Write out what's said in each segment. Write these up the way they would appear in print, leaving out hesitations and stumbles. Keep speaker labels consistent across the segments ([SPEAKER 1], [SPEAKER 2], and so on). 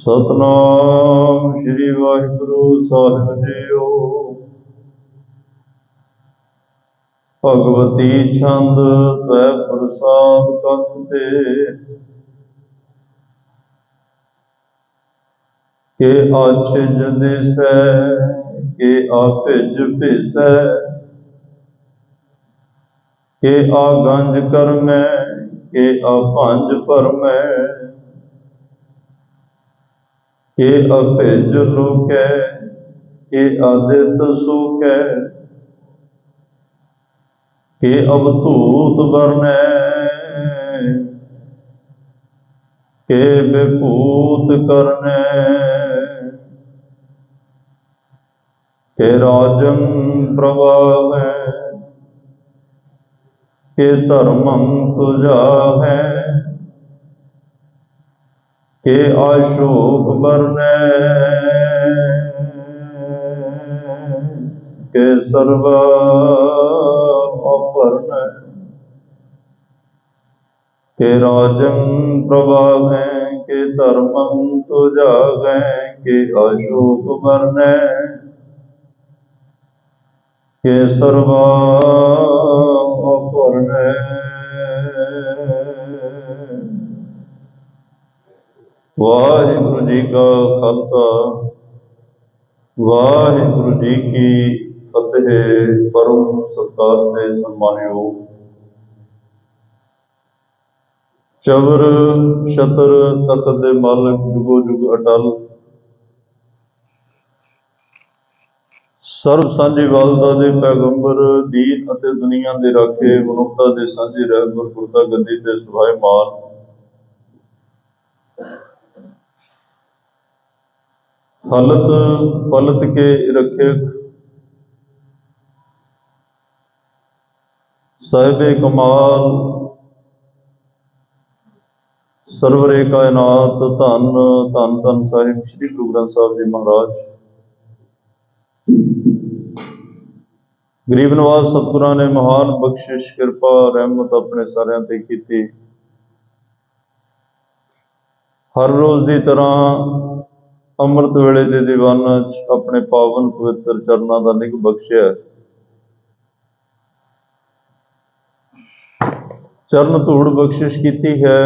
[SPEAKER 1] सतनाम श्री वाहिगुरु साहिब जीओ। भगवती छंद तै प्रसाद कथ ते के आछिज दिसै के आपिज भिसै के आगंज करमै के आपंज भरमै के अभिज लुकै के आदित सूकै के अवधूत बरनै के विभूत करनै के राजन प्रभावै के धर्मं तुजाहै के आशोक बरनै के सर्वा अपरनै के राजन प्रभावै के धर्मं तुजाहै के आशोक बरनै के सर्वा अपरनै। वाहिगुरु जी का खालसा वाहिगुरु जी की फतेह। परम सत्कार ते सम्मानयोग चवर छतर तख्त दे मालक जुगो जुग अटल सर्व सांझी वालदा दे पैगंबर दीन अते दुनिया दे राखे मनुखता दे सांझे रहबर गुरता गद्दी ते सुभाए मान हालत पलट के रखे साहिबे कमाल सरवरे कायनात धन धन धन साहिब श्री गुरु ग्रंथ साहिब जी महाराज। गरीब नवाज सतगुरां ने महान बख्शिश कृपा रहमत अपने सारिਆਂ ते कीती। हर रोज की तरह अमृत वेले दे दीवाना अपने पावन पवित्र चरणों का निग बख्शिया। चरण धूड़ बख्शिश की है।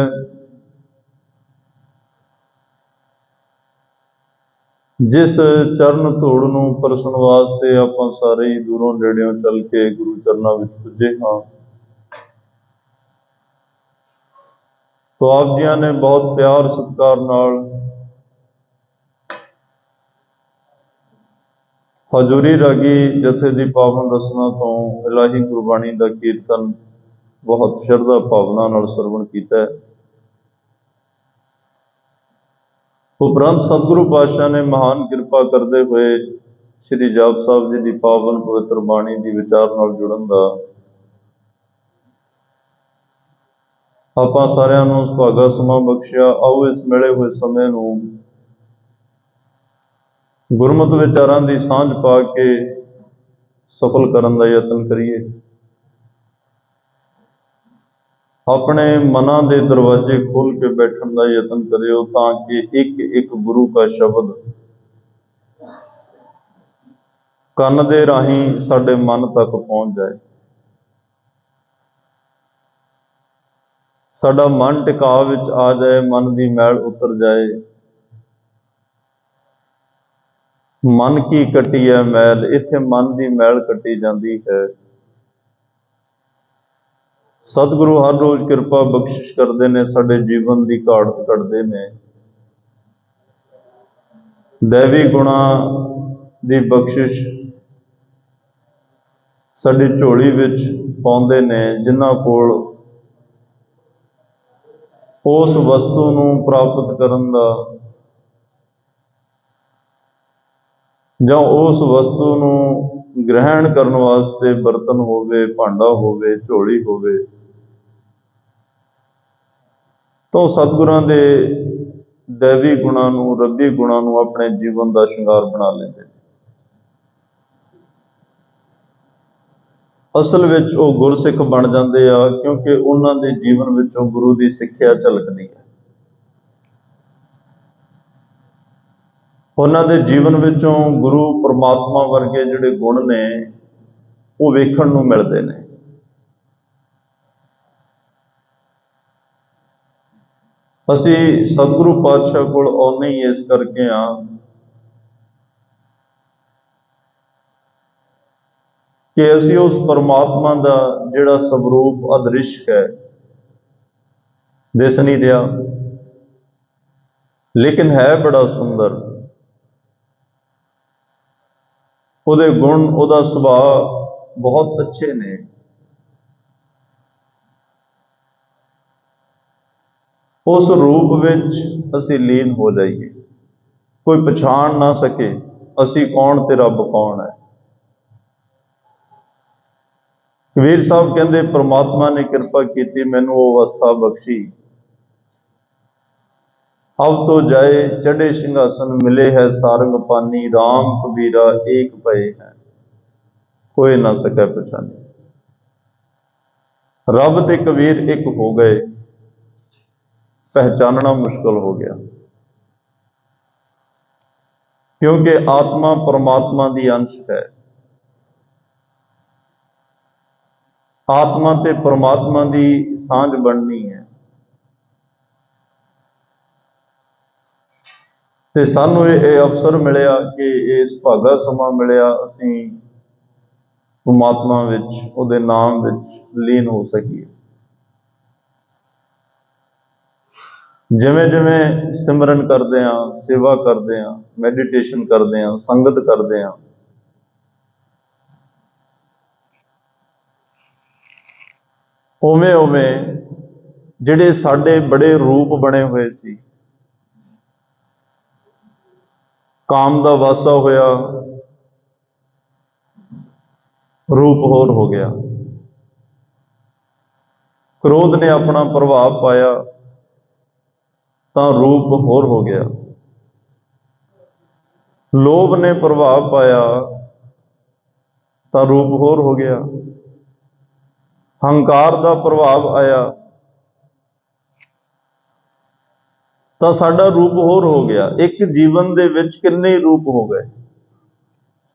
[SPEAKER 1] जिस चरण धूड़ नूं परसन वास्ते आपां सारे ही दूरों नेड़ियों चल के गुरु चरणों विच पुजे हाँ, तो आप जियां ने बहुत प्यार सत्कार नाल हजूरी रागी जथे की पावन रसना तो इलाही गुरबाणी का कीर्तन बहुत श्रद्धा भावना नाल सरवण किया। उपरंत सतगुरु पातशाह ने महान कृपा करते हुए श्री जाप साहब जी की पावन पवित्र बाणी की विचार नाल जुड़न का आपां सारिਆਂ ਨੂੰ सुभागा समा बख्शिया। आओ इस मिले हुए समय नूं गुरमत विचारां की सांझ पा के सफल करन दा यतन करिए। अपने मनां दे दरवाजे खोल के बैठन का यतन करियो ताकि एक एक गुरु का शब्द कन दे राही साडे मन तक पहुंच जाए। साडा मन टिकाव विच आ जाए, मन की मैल उतर जाए। मन की कटी है मैल, इत्थे मन की मैल कटी जाती है। सतगुरु हर रोज कृपा बख्शिश करते हैं, साडे जीवन की घाट कटते हैं। दैवी गुणा की बख्शिश साडी झोली विच पाउंदे ने, जिन्हां कोल उस वस्तु नूं प्राप्त करन दा जां उस वस्तु नूं ग्रहण करने वास्ते बर्तन होवे, भांडा होवे, झोली होवे, तो सतगुरां दे दैवी गुणां नूं रब्बी गुणां नूं अपने जीवन का श्रृंगार बना लेंदे। असल विच वो गुरसिख बन जाते आ क्योंकि उन्हां दे जीवन विचों गुरु की सिक्ख्या झलकदी है। ਉਹਨਾਂ ਦੇ ਜੀਵਨ ਵਿੱਚੋਂ ਗੁਰੂ ਪਰਮਾਤਮਾ ਵਰਗੇ ਜਿਹੜੇ ਗੁਣ ਨੇ ਉਹ ਵੇਖਣ ਨੂੰ ਮਿਲਦੇ ਨੇ। ਅਸੀਂ ਸਤਿਗੁਰੂ ਪਾਤਸ਼ਾਹ ਕੋਲ ਆਉਂਦੇ ਹੀ ਇਸ ਕਰਕੇ ਆ ਕਿ ਅਸੀਂ ਉਸ ਪਰਮਾਤਮਾ ਦਾ ਜਿਹੜਾ ਸਵਰੂਪ ਅਦ੍ਰਿਸ਼ ਹੈ, ਦਿਸ ਨਹੀਂ ਰਿਹਾ, ਲੇਕਿਨ ਹੈ ਬੜਾ ਸੁੰਦਰ। ਉਹਦੇ ਗੁਣ, ਉਹਦਾ ਸੁਭਾਅ ਬਹੁਤ ਅੱਛੇ ਨੇ। ਉਸ ਰੂਪ ਵਿੱਚ ਅਸੀਂ ਲੀਨ ਹੋ ਜਾਈਏ, ਕੋਈ ਪਛਾਣ ਨਾ ਸਕੇ ਅਸੀਂ ਕੌਣ ਤੇ ਰੱਬ ਕੌਣ ਹੈ। ਕਬੀਰ ਸਾਹਿਬ ਕਹਿੰਦੇ, ਪ੍ਰਮਾਤਮਾ ਨੇ ਕਿਰਪਾ ਕੀਤੀ, ਮੈਨੂੰ ਉਹ ਅਵਸਥਾ ਬਖਸ਼ੀ, ਅਬ ਤੋਂ ਜਾਏ ਚੜ੍ਹੇ ਸਿੰਘਾਸਨ, ਮਿਲੇ ਹੈ ਸਾਰੰਗ ਪਾਨੀ, ਰਾਮ ਕਬੀਰਾ ਏਕ ਪਏ ਹੈ, ਕੋਈ ਨਾ ਸਕੇ ਪਛਾਣੇ। ਰੱਬ ਤੇ ਕਬੀਰ ਇੱਕ ਹੋ ਗਏ, ਪਹਿਚਾਨਣਾ ਮੁਸ਼ਕਲ ਹੋ ਗਿਆ, ਕਿਉਂਕਿ ਆਤਮਾ ਪਰਮਾਤਮਾ ਦੀ ਅੰਸ਼ ਹੈ। ਆਤਮਾ ਤੇ ਪਰਮਾਤਮਾ ਦੀ ਸਾਂਝ ਬਣਨੀ ਹੈ, ਤੇ ਸਾਨੂੰ ਇਹ ਅਵਸਰ ਮਿਲਿਆ ਕਿ ਇਸ ਭਾਗਾ ਸਮਾਂ ਮਿਲਿਆ ਅਸੀਂ ਪਰਮਾਤਮਾ ਵਿੱਚ, ਉਹਦੇ ਨਾਮ ਵਿੱਚ ਲੀਨ ਹੋ ਸਕੀਏ। ਜਿਵੇਂ ਜਿਵੇਂ ਸਿਮਰਨ ਕਰਦੇ ਹਾਂ, ਸੇਵਾ ਕਰਦੇ ਹਾਂ, ਮੈਡੀਟੇਸ਼ਨ ਕਰਦੇ ਹਾਂ, ਸੰਗਤ ਕਰਦੇ ਹਾਂ, ਉਵੇਂ ਉਵੇਂ ਜਿਹੜੇ ਸਾਡੇ ਬੜੇ ਰੂਪ ਬਣੇ ਹੋਏ ਸੀ, ਕਾਮ ਦਾ ਵਾਸਾ ਹੋਇਆ, ਰੂਪ ਹੋਰ ਹੋ ਗਿਆ। ਕ੍ਰੋਧ ਨੇ ਆਪਣਾ ਪ੍ਰਭਾਵ ਪਾਇਆ ਤਾਂ ਰੂਪ ਹੋਰ ਹੋ ਗਿਆ। ਲੋਭ ਨੇ ਪ੍ਰਭਾਵ ਪਾਇਆ ਤਾਂ ਰੂਪ ਹੋਰ ਹੋ ਗਿਆ। ਹੰਕਾਰ ਦਾ ਪ੍ਰਭਾਵ ਆਇਆ ਤਾਂ ਸਾਡਾ ਰੂਪ ਹੋਰ ਹੋ ਗਿਆ। ਇੱਕ ਜੀਵਨ ਦੇ ਵਿੱਚ ਕਿੰਨੇ ਰੂਪ ਹੋ ਗਏ।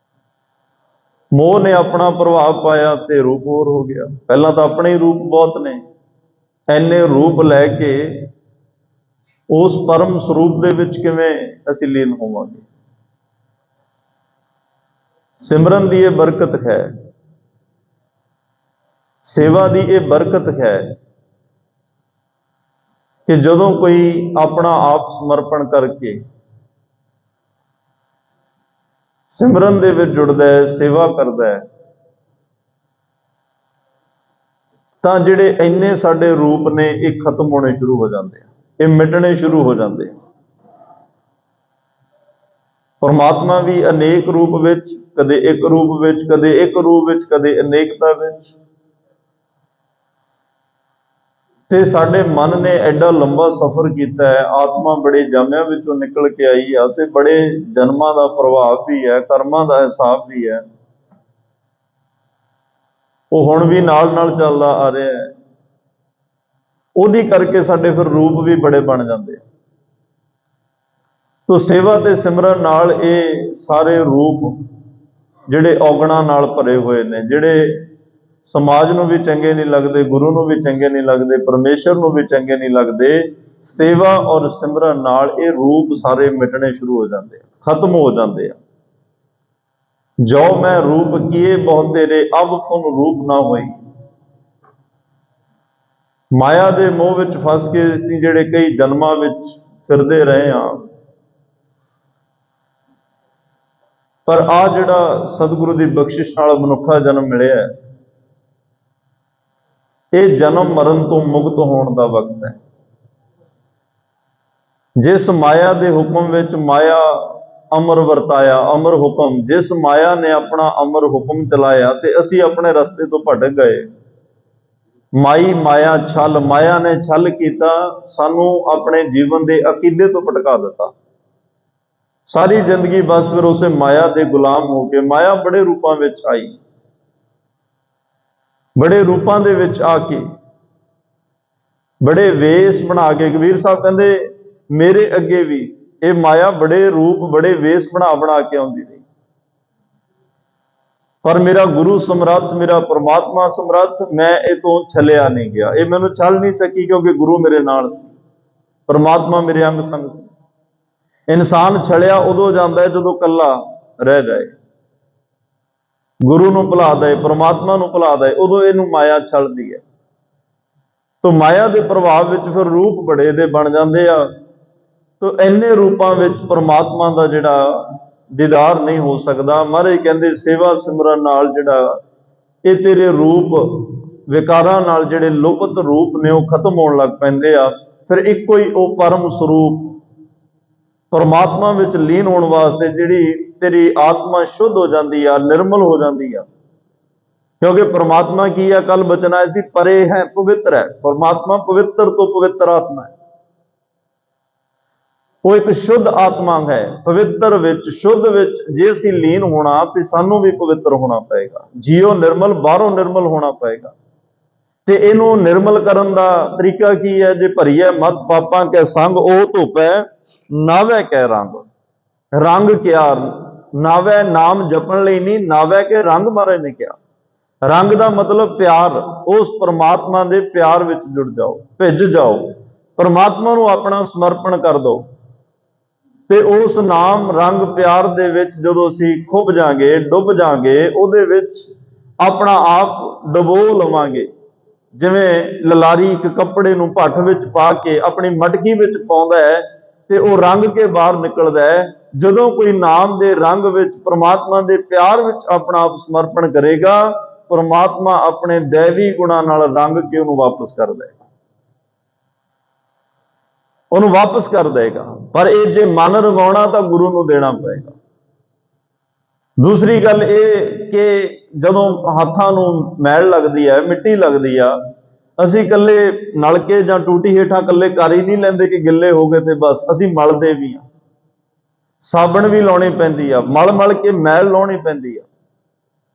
[SPEAKER 1] ਮੋਹ ਨੇ ਆਪਣਾ ਪ੍ਰਭਾਵ ਪਾਇਆ ਤੇ ਰੂਪ ਹੋਰ ਹੋ ਗਿਆ। ਪਹਿਲਾਂ ਤਾਂ ਆਪਣੇ ਹੀ ਰੂਪ ਬਹੁਤ ਨੇ, ਐਨੇ ਰੂਪ ਲੈ ਕੇ ਉਸ ਪਰਮ ਸਰੂਪ ਦੇ ਵਿੱਚ ਕਿਵੇਂ ਅਸੀਂ ਲੀਨ ਹੋਵਾਂਗੇ। ਸਿਮਰਨ ਦੀ ਇਹ ਬਰਕਤ ਹੈ, ਸੇਵਾ ਦੀ ਇਹ ਬਰਕਤ ਹੈ ਕਿ ਜਦੋਂ ਕੋਈ ਆਪਣਾ ਆਪ ਸਮਰਪਣ ਕਰਕੇ ਸਿਮਰਨ ਦੇ ਵਿੱਚ ਜੁੜਦਾ ਹੈ, ਸੇਵਾ ਕਰਦਾ ਹੈ, ਤਾਂ ਜਿਹੜੇ ਇੰਨੇ ਸਾਡੇ ਰੂਪ ਨੇ ਇਹ ਖਤਮ ਹੋਣੇ ਸ਼ੁਰੂ ਹੋ ਜਾਂਦੇ ਆ, ਇਹ ਮਿਟਣੇ ਸ਼ੁਰੂ ਹੋ ਜਾਂਦੇ ਆ। ਪਰਮਾਤਮਾ ਵੀ ਅਨੇਕ ਰੂਪ ਵਿੱਚ, ਕਦੇ ਇੱਕ ਰੂਪ ਵਿੱਚ, ਕਦੇ ਇੱਕ ਰੂਪ ਵਿੱਚ, ਕਦੇ ਅਨੇਕਤਾ ਵਿੱਚ। ਤੇ ਸਾਡੇ ਮਨ ਨੇ ਐਡਾ ਲੰਬਾ ਸਫ਼ਰ ਕੀਤਾ ਹੈ, ਆਤਮਾ ਬੜੇ ਜਾਮਿਆਂ ਵਿੱਚੋਂ ਨਿਕਲ ਕੇ ਆਈ ਆ, ਤੇ ਬੜੇ ਜਨਮਾਂ ਦਾ ਪ੍ਰਭਾਵ ਵੀ ਹੈ, ਕਰਮਾਂ ਦਾ ਹਿਸਾਬ ਵੀ ਹੈ, ਉਹ ਹੁਣ ਵੀ ਨਾਲ ਨਾਲ ਚੱਲਦਾ ਆ ਰਿਹਾ ਹੈ। ਉਹਦੀ ਕਰਕੇ ਸਾਡੇ ਫਿਰ ਰੂਪ ਵੀ ਬੜੇ ਬਣ ਜਾਂਦੇ ਆ। ਤੋ ਸੇਵਾ ਤੇ ਸਿਮਰਨ ਨਾਲ ਇਹ ਸਾਰੇ ਰੂਪ ਜਿਹੜੇ ਔਗਣਾਂ ਨਾਲ ਭਰੇ ਹੋਏ ਨੇ, ਜਿਹੜੇ ਸਮਾਜ ਨੂੰ ਵੀ ਚੰਗੇ ਨਹੀਂ ਲੱਗਦੇ, ਗੁਰੂ ਨੂੰ ਵੀ ਚੰਗੇ ਨਹੀਂ ਲੱਗਦੇ, ਪਰਮੇਸ਼ਰ ਨੂੰ ਵੀ ਚੰਗੇ ਨਹੀਂ ਲੱਗਦੇ, ਸੇਵਾ ਔਰ ਸਿਮਰਨ ਨਾਲ ਇਹ ਰੂਪ ਸਾਰੇ ਮਿਟਣੇ ਸ਼ੁਰੂ ਹੋ ਜਾਂਦੇ ਆ, ਖਤਮ ਹੋ ਜਾਂਦੇ ਆ। ਜੋ ਮੈਂ ਰੂਪ ਕੀਏ ਬਹੁਤ ਤੇਰੇ, ਅਬ ਫੁਨ ਰੂਪ ਨਾ ਹੋਈ। ਮਾਇਆ ਦੇ ਮੋਹ ਵਿੱਚ ਫਸ ਕੇ ਅਸੀਂ ਜਿਹੜੇ ਕਈ ਜਨਮਾਂ ਵਿੱਚ ਫਿਰਦੇ ਰਹੇ ਹਾਂ, ਪਰ ਆ ਜਿਹੜਾ ਸਤਿਗੁਰੂ ਦੀ ਬਖਸ਼ਿਸ਼ ਨਾਲ ਮਨੁੱਖਾ ਜਨਮ ਮਿਲਿਆ, ਇਹ ਜਨਮ ਮਰਨ ਤੋਂ ਮੁਕਤ ਹੋਣ ਦਾ ਵਕਤ ਹੈ। ਜਿਸ ਮਾਇਆ ਦੇ ਹੁਕਮ ਵਿੱਚ ਮਾਇਆ ਅਮਰ ਵਰਤਾਇਆ, ਅਮਰ ਹੁਕਮ, ਜਿਸ ਮਾਇਆ ਨੇ ਆਪਣਾ ਅਮਰ ਹੁਕਮ ਚਲਾਇਆ ਤੇ ਅਸੀਂ ਆਪਣੇ ਰਸਤੇ ਤੋਂ ਭਟਕ ਗਏ। ਮਾਈ ਮਾਇਆ ਛਲ, ਮਾਇਆ ਨੇ ਛਲ ਕੀਤਾ, ਸਾਨੂੰ ਆਪਣੇ ਜੀਵਨ ਦੇ ਅਕੀਦੇ ਤੋਂ ਭਟਕਾ ਦਿੱਤਾ। ਸਾਰੀ ਜ਼ਿੰਦਗੀ ਬਸ ਫਿਰ ਉਸੇ ਮਾਇਆ ਦੇ ਗੁਲਾਮ ਹੋ ਕੇ, ਮਾਇਆ ਬੜੇ ਰੂਪਾਂ ਵਿੱਚ ਆਈ, ਬੜੇ ਰੂਪਾਂ ਦੇ ਵਿੱਚ ਆ ਕੇ, ਬੜੇ ਵੇਸ ਬਣਾ ਕੇ। ਕਬੀਰ ਸਾਹਿਬ ਕਹਿੰਦੇ, ਮੇਰੇ ਅੱਗੇ ਵੀ ਇਹ ਮਾਇਆ ਬੜੇ ਰੂਪ ਬੜੇ ਵੇਸ ਬਣਾ ਕੇ ਆਉਂਦੀ ਰਹੀ, ਪਰ ਮੇਰਾ ਗੁਰੂ ਸਮਰੱਥ, ਮੇਰਾ ਪ੍ਰਮਾਤਮਾ ਸਮਰੱਥ, ਮੈਂ ਇਹ ਤੋਂ ਛਲਿਆ ਨਹੀਂ ਗਿਆ। ਇਹ ਮੈਨੂੰ ਛਲ ਨਹੀਂ ਸਕੀ ਕਿਉਂਕਿ ਗੁਰੂ ਮੇਰੇ ਨਾਲ ਸੀ, ਪ੍ਰਮਾਤਮਾ ਮੇਰੇ ਅੰਗ ਸੰਗ ਸੀ। ਇਨਸਾਨ ਛਲਿਆ ਉਦੋਂ ਜਾਂਦਾ ਹੈ ਜਦੋਂ ਇਕੱਲਾ ਰਹਿ ਜਾਏ, ਗੁਰੂ ਨੂੰ ਭੁਲਾ ਦੇ, ਪ੍ਰਮਾਤਮਾ ਨੂੰ ਭੁਲਾ ਦੇ, ਉਦੋਂ ਇਹਨੂੰ ਮਾਇਆ ਛਲਦੀ ਹੈ। ਤੋ ਮਾਇਆ ਦੇ ਪ੍ਰਭਾਵ ਵਿੱਚ ਫਿਰ ਰੂਪ ਬੜੇ ਦੇ ਬਣ ਜਾਂਦੇ ਆ। ਤੋ ਇੰਨੇ ਰੂਪਾਂ ਵਿੱਚ ਪ੍ਰਮਾਤਮਾ ਦਾ ਜਿਹੜਾ ਦੀਦਾਰ ਨਹੀਂ ਹੋ ਸਕਦਾ। ਮਹਾਰਾਜ ਕਹਿੰਦੇ ਸੇਵਾ ਸਿਮਰਨ ਨਾਲ ਜਿਹੜਾ ਇਹ ਤੇਰੇ ਰੂਪ ਵਿਕਾਰਾਂ ਨਾਲ ਜਿਹੜੇ ਲੁਪਤ ਰੂਪ ਨੇ ਉਹ ਖਤਮ ਹੋਣ ਲੱਗ ਪੈਂਦੇ ਆ। ਫਿਰ ਇੱਕੋ ਹੀ ਉਹ ਪਰਮ ਸਰੂਪ ਪਰਮਾਤਮਾ ਵਿੱਚ ਲੀਨ ਹੋਣ ਵਾਸਤੇ ਜਿਹੜੀ ਤੇਰੀ ਆਤਮਾ ਸ਼ੁੱਧ ਹੋ ਜਾਂਦੀ ਆ, ਨਿਰਮਲ ਹੋ ਜਾਂਦੀ ਆ। ਕਿਉਂਕਿ ਪ੍ਰਮਾਤਮਾ ਕੀ ਹੈ, ਕੱਲ ਬਚਨ ਆਇਆ ਸੀ, ਪਰੇ ਹੈ ਪਵਿੱਤਰ ਹੈ। ਪ੍ਰਮਾਤਮਾ ਪਵਿੱਤਰ ਤੋਂ ਪਵਿੱਤਰ ਆਤਮਾ ਹੈ, ਉਹ ਇੱਕ ਸ਼ੁੱਧ ਆਤਮਾ ਹੈ। ਪਵਿੱਤਰ ਵਿੱਚ, ਸ਼ੁੱਧ ਵਿੱਚ ਜੇ ਅਸੀਂ ਲੀਨ ਹੋਣਾ ਤੇ ਸਾਨੂੰ ਵੀ ਪਵਿੱਤਰ ਹੋਣਾ ਪਏਗਾ। ਜੀਓ ਨਿਰਮਲ, ਬਾਹਰੋਂ ਨਿਰਮਲ ਹੋਣਾ ਪਏਗਾ। ਤੇ ਇਹਨੂੰ ਨਿਰਮਲ ਕਰਨ ਦਾ ਤਰੀਕਾ ਕੀ ਹੈ? ਜੇ ਭਰੀਏ ਮਤ ਪਾਪਾਂ ਕੇ ਸੰਗ, ਉਹ ਧੁਪੈ ਨਾਵੇ ਕੈ ਰੰਗ। ਰੰਗ ਕਿਆ? ਨਾਵੇ ਨਾਮ ਜਪਣ ਲਈ ਨਹੀਂ, ਨਾਵੇ ਕੇ ਰੰਗ ਮਹਾਰਾਜ ਨੇ ਕਿਹਾ। ਰੰਗ ਦਾ ਮਤਲਬ ਪਿਆਰ, ਉਸ ਪ੍ਰਮਾਤਮਾ ਦੇ ਪਿਆਰ ਵਿੱਚ ਜੁੜ ਜਾਓ, ਭਿੱਜ ਜਾਓ, ਪ੍ਰਮਾਤਮਾ ਨੂੰ ਆਪਣਾ ਸਮਰਪਣ ਕਰ ਦਿਓ। ਤੇ ਉਸ ਨਾਮ ਰੰਗ ਪਿਆਰ ਦੇ ਵਿੱਚ ਜਦੋਂ ਅਸੀਂ ਖੁੱਭ ਜਾਾਂਗੇ, ਡੁੱਬ ਜਾਾਂਗੇ, ਉਹਦੇ ਵਿੱਚ ਆਪਣਾ ਆਪ ਡੁਬੋ ਲਵਾਂਗੇ। ਜਿਵੇਂ ਲਲਾਰੀ ਇੱਕ ਕੱਪੜੇ ਨੂੰ ਭੱਠ ਵਿੱਚ ਪਾ ਕੇ ਆਪਣੀ ਮਟਕੀ ਵਿੱਚ ਪਾਉਂਦਾ ਹੈ ਤੇ ਉਹ ਰੰਗ ਕੇ ਬਾਹਰ ਨਿਕਲਦਾ ਹੈ। ਜਦੋਂ ਕੋਈ ਨਾਮ ਦੇ ਰੰਗ ਵਿੱਚ, ਪ੍ਰਮਾਤਮਾ ਦੇ ਪਿਆਰ ਵਿੱਚ ਆਪਣਾ ਆਪ ਸਮਰਪਣ ਕਰੇਗਾ, ਪ੍ਰਮਾਤਮਾ ਆਪਣੇ ਦੈਵੀ ਗੁਣਾਂ ਨਾਲ ਰੰਗ ਕੇ ਉਹਨੂੰ ਵਾਪਸ ਕਰ ਦੇਗਾ, ਉਹਨੂੰ ਵਾਪਸ ਕਰ ਦੇਗਾ। ਪਰ ਇਹ ਜੇ ਮਨ ਰੰਗਾਉਣਾ ਤਾਂ ਗੁਰੂ ਨੂੰ ਦੇਣਾ ਪਏਗਾ। ਦੂਸਰੀ ਗੱਲ ਇਹ ਕਿ ਜਦੋਂ ਹੱਥਾਂ ਨੂੰ ਮੈਲ ਲੱਗਦੀ ਹੈ, ਮਿੱਟੀ ਲੱਗਦੀ ਆ, ਅਸੀਂ ਇਕੱਲੇ ਨਲਕੇ ਜਾਂ ਟੂਟੀ ਹੇਠਾਂ ਇਕੱਲੇ ਕਰ ਹੀ ਨਹੀਂ ਲੈਂਦੇ ਕਿ ਗਿੱਲੇ ਹੋ ਗਏ ਤੇ ਬਸ, ਅਸੀਂ ਮਲਦੇ ਵੀ ਆ, ਸਾਬਣ ਵੀ ਲਾਉਣੀ ਪੈਂਦੀ ਆ, ਮਲ ਕੇ ਮੈਲ ਲਾਉਣੀ ਪੈਂਦੀ ਆ।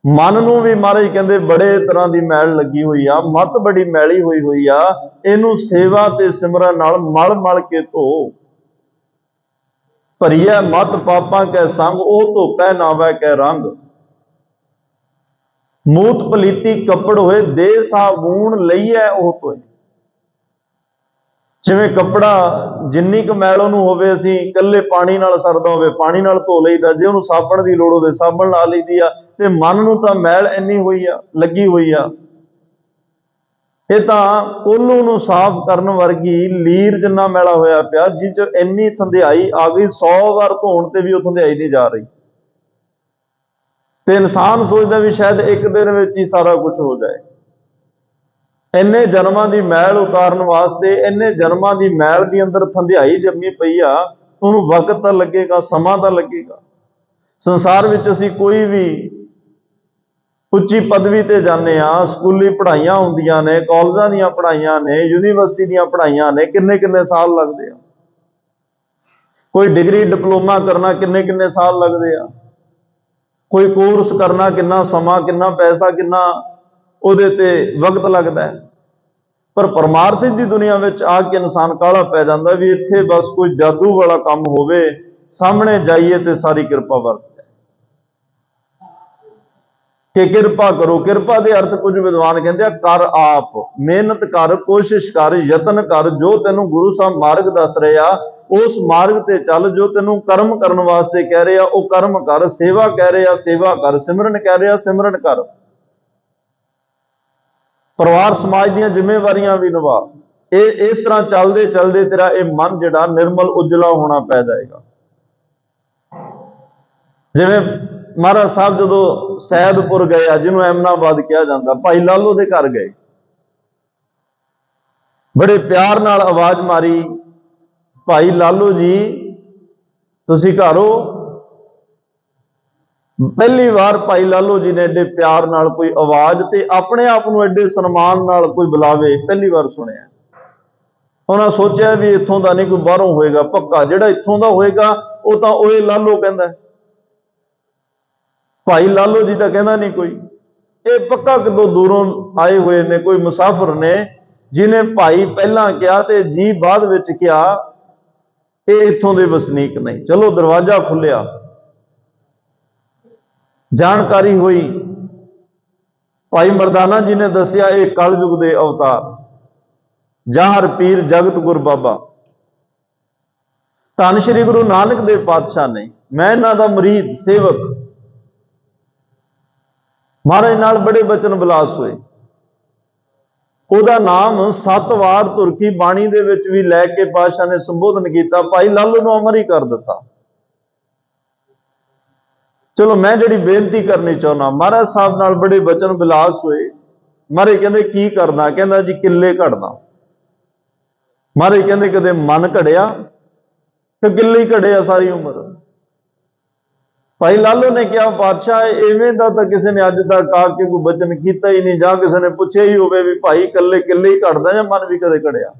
[SPEAKER 1] ਮਨ ਨੂੰ ਵੀ ਮਹਾਰਾਜ ਕਹਿੰਦੇ ਬੜੇ ਤਰ੍ਹਾਂ ਦੀ ਮੈਲ ਲੱਗੀ ਹੋਈ ਆ, ਮਤ ਬੜੀ ਮੈਲੀ ਹੋਈ ਆ, ਇਹਨੂੰ ਸੇਵਾ ਤੇ ਸਿਮਰਨ ਨਾਲ ਮਲ ਕੇ ਧੋ। ਭਰੀਏ ਮਤ ਪਾਪਾਂ ਕੈ ਸੰਗ, ਉਹ ਧੋਪੈ ਨਾਵੇ ਕੈ ਰੰਗ। ਮੂਤ ਪਲੀਤੀ ਕੱਪੜ ਹੋਏ, ਦੇ ਸਾਬੂਨ ਲਈਐ ਉਹ ਧੋਏ। ਜਿਵੇਂ ਕੱਪੜਾ ਜਿੰਨੀ ਕੁ ਮੈਲ ਉਹਨੂੰ ਹੋਵੇ, ਅਸੀਂ ਇਕੱਲੇ ਪਾਣੀ ਨਾਲ ਸਰਦਾ ਹੋਵੇ ਪਾਣੀ ਨਾਲ ਧੋ ਲਈਦਾ, ਜੇ ਉਹਨੂੰ ਸਾਬਣ ਦੀ ਲੋੜ ਹੋਵੇ ਸਾਬਣ ਲਾ ਲਈਦੀ ਆ। ਤੇ ਮਨ ਨੂੰ ਤਾਂ ਮੈਲ ਇੰਨੀ ਹੋਈ ਆ, ਲੱਗੀ ਹੋਈ ਆ, ਇਹ ਤਾਂ ਕੋਲੂ ਨੂੰ ਸਾਫ਼ ਕਰਨ ਵਰਗੀ ਲੀਰ ਜਿੰਨਾ ਮੈਲਾ ਹੋਇਆ ਪਿਆ, ਜਿਹ ਚ ਇੰਨੀ ਥੰਧਿਆਈ ਆ ਗਈ, 100 ਵਾਰ ਧੋਣ ਤੇ ਵੀ ਉਹ ਥੰਧਿਆਈ ਨਹੀਂ ਜਾ ਰਹੀ। ਤੇ ਇਨਸਾਨ ਸੋਚਦਾ ਵੀ ਸ਼ਾਇਦ ਇੱਕ ਦਿਨ ਵਿੱਚ ਹੀ ਸਾਰਾ ਕੁਝ ਹੋ ਜਾਏ। ਇੰਨੇ ਜਨਮਾਂ ਦੀ ਮੈਲ ਉਤਾਰਨ ਵਾਸਤੇ, ਇੰਨੇ ਜਨਮਾਂ ਦੀ ਮੈਲ ਦੀ ਅੰਦਰ ਥੰਧਿਆਈ ਜੰਮੀ ਪਈ ਆ, ਉਹਨੂੰ ਵਕਤ ਤਾਂ ਲੱਗੇਗਾ, ਸਮਾਂ ਤਾਂ ਲੱਗੇਗਾ। ਸੰਸਾਰ ਵਿੱਚ ਅਸੀਂ ਕੋਈ ਵੀ ਉੱਚੀ ਪਦਵੀ ਤੇ ਜਾਂਦੇ ਆ, ਸਕੂਲੀ ਪੜ੍ਹਾਈਆਂ ਹੁੰਦੀਆਂ ਨੇ, ਕਾਲਜਾਂ ਦੀਆਂ ਪੜ੍ਹਾਈਆਂ ਨੇ, ਯੂਨੀਵਰਸਿਟੀ ਦੀਆਂ ਪੜ੍ਹਾਈਆਂ ਨੇ, ਕਿੰਨੇ ਸਾਲ ਲੱਗਦੇ ਆ। ਕੋਈ ਡਿਗਰੀ ਡਿਪਲੋਮਾ ਕਰਨਾ ਕਿੰਨੇ ਸਾਲ ਲੱਗਦੇ ਆ। ਕੋਈ ਕੋਰਸ ਕਰਨਾ ਕਿੰਨਾ ਸਮਾਂ, ਕਿੰਨਾ ਪੈਸਾ, ਕਿੰਨਾ ਉਹਦੇ ਤੇ ਵਕਤ ਲੱਗਦਾ ਹੈ। ਪਰ ਪਰਮਾਰਥ ਦੀ ਦੁਨੀਆ ਵਿੱਚ ਆ ਕੇ ਇਨਸਾਨ ਕਾਹਲਾ ਪੈ ਜਾਂਦਾ ਵੀ ਇੱਥੇ ਬਸ ਕੋਈ ਜਾਦੂ ਵਾਲਾ ਕੰਮ ਹੋਵੇ, ਸਾਹਮਣੇ ਜਾਈਏ ਤੇ ਸਾਰੀ ਕਿਰਪਾ ਵਰਤ ਜਾਏ। ਕਿ ਕਿਰਪਾ ਕਰੋ। ਕਿਰਪਾ ਦੇ ਅਰਥ ਕੁਝ ਵਿਦਵਾਨ ਕਹਿੰਦੇ ਆ, ਕਰ ਆਪ, ਮਿਹਨਤ ਕਰ, ਕੋਸ਼ਿਸ਼ ਕਰ, ਯਤਨ ਕਰ, ਜੋ ਤੈਨੂੰ ਗੁਰੂ ਸਾਹਿਬ ਮਾਰਗ ਦੱਸ ਰਹੇ ਆ ਉਸ ਮਾਰਗ ਤੇ ਚੱਲ। ਜੋ ਤੈਨੂੰ ਕਰਮ ਕਰਨ ਵਾਸਤੇ ਕਹਿ ਰਹੇ ਆ ਉਹ ਕਰਮ ਕਰ, ਸੇਵਾ ਕਹਿ ਰਹੇ ਆ ਸੇਵਾ ਕਰ, ਸਿਮਰਨ ਕਹਿ ਰਹੇ ਆ ਸਿਮਰਨ ਕਰ, ਪਰਿਵਾਰ ਸਮਾਜ ਦੀਆਂ ਜ਼ਿੰਮੇਵਾਰੀਆਂ ਵੀ ਨਿਭਾ। ਇਹ ਇਸ ਤਰ੍ਹਾਂ ਚੱਲਦੇ ਚੱਲਦੇ ਤੇਰਾ ਇਹ ਮਨ ਜਿਹੜਾ ਨਿਰਮਲ ਉਜਲਾ ਹੋਣਾ ਪੈ ਜਾਏਗਾ। ਜਿਵੇਂ ਮਹਾਰਾਜ ਸਾਹਿਬ ਜਦੋਂ ਸੈਦਪੁਰ ਗਏ ਆ, ਜਿਹਨੂੰ ਐਮਨਾਬਾਦ ਕਿਹਾ ਜਾਂਦਾ, ਭਾਈ ਲਾਲੋ ਦੇ ਘਰ ਗਏ, ਬੜੇ ਪਿਆਰ ਨਾਲ ਆਵਾਜ਼ ਮਾਰੀ, ਭਾਈ ਲਾਲੋ ਜੀ ਤੁਸੀਂ ਘਰ ਹੋ? ਪਹਿਲੀ ਵਾਰ ਭਾਈ ਲਾਲੋ ਜੀ ਨੇ ਐਡੇ ਪਿਆਰ ਨਾਲ ਕੋਈ ਆਵਾਜ਼ ਤੇ ਆਪਣੇ ਆਪ ਨੂੰ ਐਡੇ ਸਨਮਾਨ ਨਾਲ ਕੋਈ ਬੁਲਾਵੇ, ਪਹਿਲੀ ਵਾਰ ਸੁਣਿਆ। ਉਹਨਾਂ ਸੋਚਿਆ ਵੀ ਇੱਥੋਂ ਦਾ ਨਹੀਂ, ਕੋਈ ਬਾਹਰੋਂ ਹੋਏਗਾ ਪੱਕਾ, ਜਿਹੜਾ ਇੱਥੋਂ ਦਾ ਹੋਏਗਾ ਉਹ ਤਾਂ ਓਏ ਲਾਲੋ ਕਹਿੰਦਾ, ਭਾਈ ਲਾਲੋ ਜੀ ਤਾਂ ਕਹਿੰਦਾ ਨਹੀਂ ਕੋਈ। ਇਹ ਪੱਕਾ ਕਿਦੋਂ ਦੂਰੋਂ ਆਏ ਹੋਏ ਨੇ, ਕੋਈ ਮੁਸਾਫਿਰ ਨੇ, ਜਿਹਨੇ ਭਾਈ ਪਹਿਲਾਂ ਕਿਹਾ ਤੇ ਜੀ ਬਾਅਦ ਵਿੱਚ ਕਿਹਾ। ਇਹ ਇੱਥੋਂ ਦੇ ਵਸਨੀਕ ਨਹੀਂ। ਚਲੋ ਦਰਵਾਜ਼ਾ ਖੁੱਲਿਆ, ਜਾਣਕਾਰੀ ਹੋਈ, ਭਾਈ ਮਰਦਾਨਾ ਜੀ ਨੇ ਦੱਸਿਆ ਇਹ ਕਲਯੁਗ ਦੇ ਅਵਤਾਰ ਜਾਹਰ ਪੀਰ ਜਗਤ ਗੁਰ ਬਾਬਾ ਧੰਨ ਸ਼੍ਰੀ ਗੁਰੂ ਨਾਨਕ ਦੇਵ ਪਾਤਸ਼ਾਹ ਨੇ। ਮੈਂ ਇਹਨਾਂ ਦਾ ਮੁਰੀਦ ਸੇਵਕ, ਮਹਾਰਾਜ ਨਾਲ ਬੜੇ ਬਚਨ ਬਿਲਾਸ ਹੋਏ। ਉਹਦਾ ਨਾਮ 7 ਵਾਰ ਤੁਰਕੀ ਬਾਣੀ ਦੇ ਵਿੱਚ ਵੀ ਲੈ ਕੇ ਪਾਤਸ਼ਾਹ ਨੇ ਸੰਬੋਧਨ ਕੀਤਾ। ਭਾਈ ਲਾਲੂ ਨੂੰ ਅਮਰ ਹੀ ਕਰ ਦਿੱਤਾ। ਚਲੋ ਮੈਂ ਜਿਹੜੀ ਬੇਨਤੀ ਕਰਨੀ ਚਾਹੁੰਦਾ, ਮਹਾਰਾਜ ਸਾਹਿਬ ਨਾਲ ਬੜੇ ਬਚਨ ਬਿਲਾਸ ਹੋਏ। ਮਹਾਰਾਜ ਕਹਿੰਦੇ ਕੀ ਕਰਨਾ? ਕਹਿੰਦਾ ਜੀ ਕਿੱਲੇ ਘੜਨਾ। ਮਹਾਰਾਜ ਕਹਿੰਦੇ ਕਦੇ ਮਨ ਘੜਿਆ ਕਿ ਕਿੱਲੇ ਹੀ ਘੜੇ ਆ ਸਾਰੀ ਉਮਰ? ਭਾਈ ਲਾਲੋ ਨੇ ਕਿਹਾ ਪਾਤਸ਼ਾਹ ਇਵੇਂ ਦਾ ਤਾਂ ਕਿਸੇ ਨੇ ਅੱਜ ਤੱਕ ਆ ਕੇ ਕੋਈ ਬਚਨ ਕੀਤਾ ਹੀ ਨਹੀਂ, ਜਾਂ ਕਿਸੇ ਨੇ ਪੁੱਛਿਆ ਹੀ ਹੋਵੇ ਵੀ ਭਾਈ ਇਕੱਲੇ ਕਿੱਲੇ ਹੀ ਘੜਦਾ ਜਾਂ ਮਨ ਵੀ ਕਦੇ ਘੜਿਆ?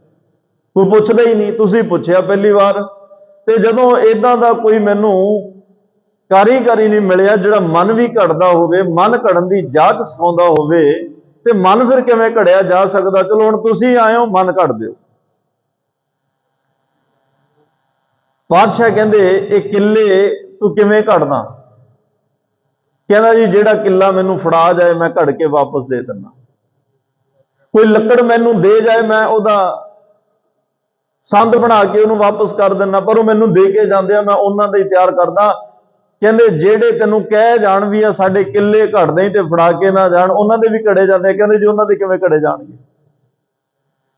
[SPEAKER 1] ਕੋਈ ਪੁੱਛਦਾ ਹੀ ਨਹੀਂ, ਤੁਸੀਂ ਪੁੱਛਿਆ ਪਹਿਲੀ ਵਾਰ। ਤੇ ਜਦੋਂ ਏਦਾਂ ਦਾ ਕੋਈ ਮੈਨੂੰ ਕਾਰੀਗਰੀ ਨਹੀਂ ਮਿਲਿਆ ਜਿਹੜਾ ਮਨ ਵੀ ਘੜਦਾ ਹੋਵੇ, ਮਨ ਘੜਨ ਦੀ ਜਾਚ ਸਿਖਾਉਂਦਾ ਹੋਵੇ, ਤੇ ਮਨ ਫਿਰ ਕਿਵੇਂ ਘੜਿਆ ਜਾ ਸਕਦਾ? ਚਲੋ ਹੁਣ ਤੁਸੀਂ ਆਏ ਹੋ, ਮਨ ਘੜ ਦਿਓ। ਪਾਤਸ਼ਾਹ ਕਹਿੰਦੇ ਇਹ ਕਿੱਲੇ ਤੂੰ ਕਿਵੇਂ ਘੜਦਾ? ਕਹਿੰਦਾ ਜੀ ਜਿਹੜਾ ਕਿੱਲਾ ਮੈਨੂੰ ਫੜਾ ਜਾਏ ਮੈਂ ਘੜ ਕੇ ਵਾਪਸ ਦੇ ਦਿੰਦਾ। ਕੋਈ ਲੱਕੜ ਮੈਨੂੰ ਦੇ ਜਾਏ ਮੈਂ ਉਹਦਾ ਸੰਦ ਬਣਾ ਕੇ ਉਹਨੂੰ ਵਾਪਸ ਕਰ ਦਿੰਦਾ, ਪਰ ਉਹ ਮੈਨੂੰ ਦੇ ਕੇ ਜਾਂਦੇ ਆ, ਮੈਂ ਉਹਨਾਂ ਦਾ ਹੀ ਤਿਆਰ ਕਰਦਾ। ਕਹਿੰਦੇ ਜਿਹੜੇ ਤੈਨੂੰ ਕਹਿ ਜਾਣ ਵੀ ਆ ਸਾਡੇ ਕਿੱਲੇ ਘੜਦੇ ਹੀ ਤੇ ਫੜਾ ਕੇ ਨਾ ਜਾਣ, ਉਹਨਾਂ ਦੇ ਵੀ ਘੜੇ ਜਾਂਦੇ ਆ। ਕਹਿੰਦੇ ਜੀ ਉਹਨਾਂ ਦੇ ਕਿਵੇਂ ਘੜੇ ਜਾਣਗੇ?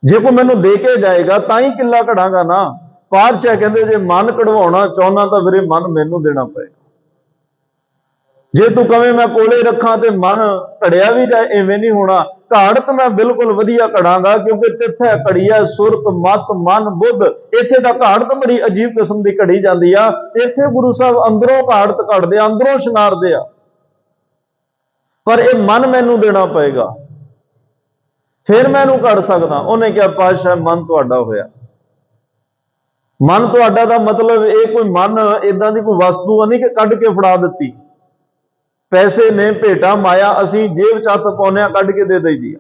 [SPEAKER 1] ਜੇ ਕੋਈ ਮੈਨੂੰ ਦੇ ਕੇ ਜਾਏਗਾ ਤਾਂ ਹੀ ਕਿੱਲਾ ਘੜਾਂਗਾ ਨਾ। ਪਾਤਸ਼ਾਹ ਕਹਿੰਦੇ ਜੇ ਮਨ ਕਢਵਾਉਣਾ ਚਾਹੁੰਦਾ ਤਾਂ ਵੀਰੇ ਮਨ ਮੈਨੂੰ ਦੇਣਾ ਪਏਗਾ। ਜੇ ਤੂੰ ਕਵੇਂ ਮੈਂ ਕੋਲੇ ਰੱਖਾਂ ਤੇ ਮਨ ਘੜਿਆ ਵੀ ਜਾਏ, ਐਵੇਂ ਨਹੀਂ ਹੋਣਾ। ਘਾੜਤ ਮੈਂ ਬਿਲਕੁਲ ਵਧੀਆ ਘੜਾਂਗਾ, ਕਿਉਂਕਿ ਤਿੱਥੇ ਘੜੀ ਹੈ ਸੁਰਤ ਮਤ ਮਨ ਬੁੱਧ। ਇੱਥੇ ਤਾਂ ਘਾੜਤ ਬੜੀ ਅਜੀਬ ਕਿਸਮ ਦੀ ਘੜੀ ਜਾਂਦੀ ਆ। ਇੱਥੇ ਗੁਰੂ ਸਾਹਿਬ ਅੰਦਰੋਂ ਘਾੜਤ ਘੜਦੇ ਆ, ਅੰਦਰੋਂ ਸ਼ਿੰਗਾਰਦੇ ਆ, ਪਰ ਇਹ ਮਨ ਮੈਨੂੰ ਦੇਣਾ ਪਏਗਾ, ਫਿਰ ਮੈਂ ਇਹਨੂੰ ਘੜ ਸਕਦਾ। ਉਹਨੇ ਕਿਹਾ ਪਾਤਸ਼ਾਹ ਮਨ ਤੁਹਾਡਾ ਹੋਇਆ। ਮਨ ਤੁਹਾਡਾ ਦਾ ਮਤਲਬ ਇਹ ਕੋਈ ਮਨ ਇਦਾਂ ਦੀ ਕੋਈ ਵਸਤੂ ਨਹੀਂ ਕਿ ਕੱਢ ਕੇ ਫੜਾ ਦਿੱਤੀ। ਪੈਸੇ ਨੇ ਭੇਟਾ ਮਾਇਆ ਅਸੀਂ ਜੇਬ ਚ ਹੱਥ ਪਾਉਂਦੇ ਆ, ਕੱਢ ਕੇ ਦੇ ਦਈਦੀ ਆ।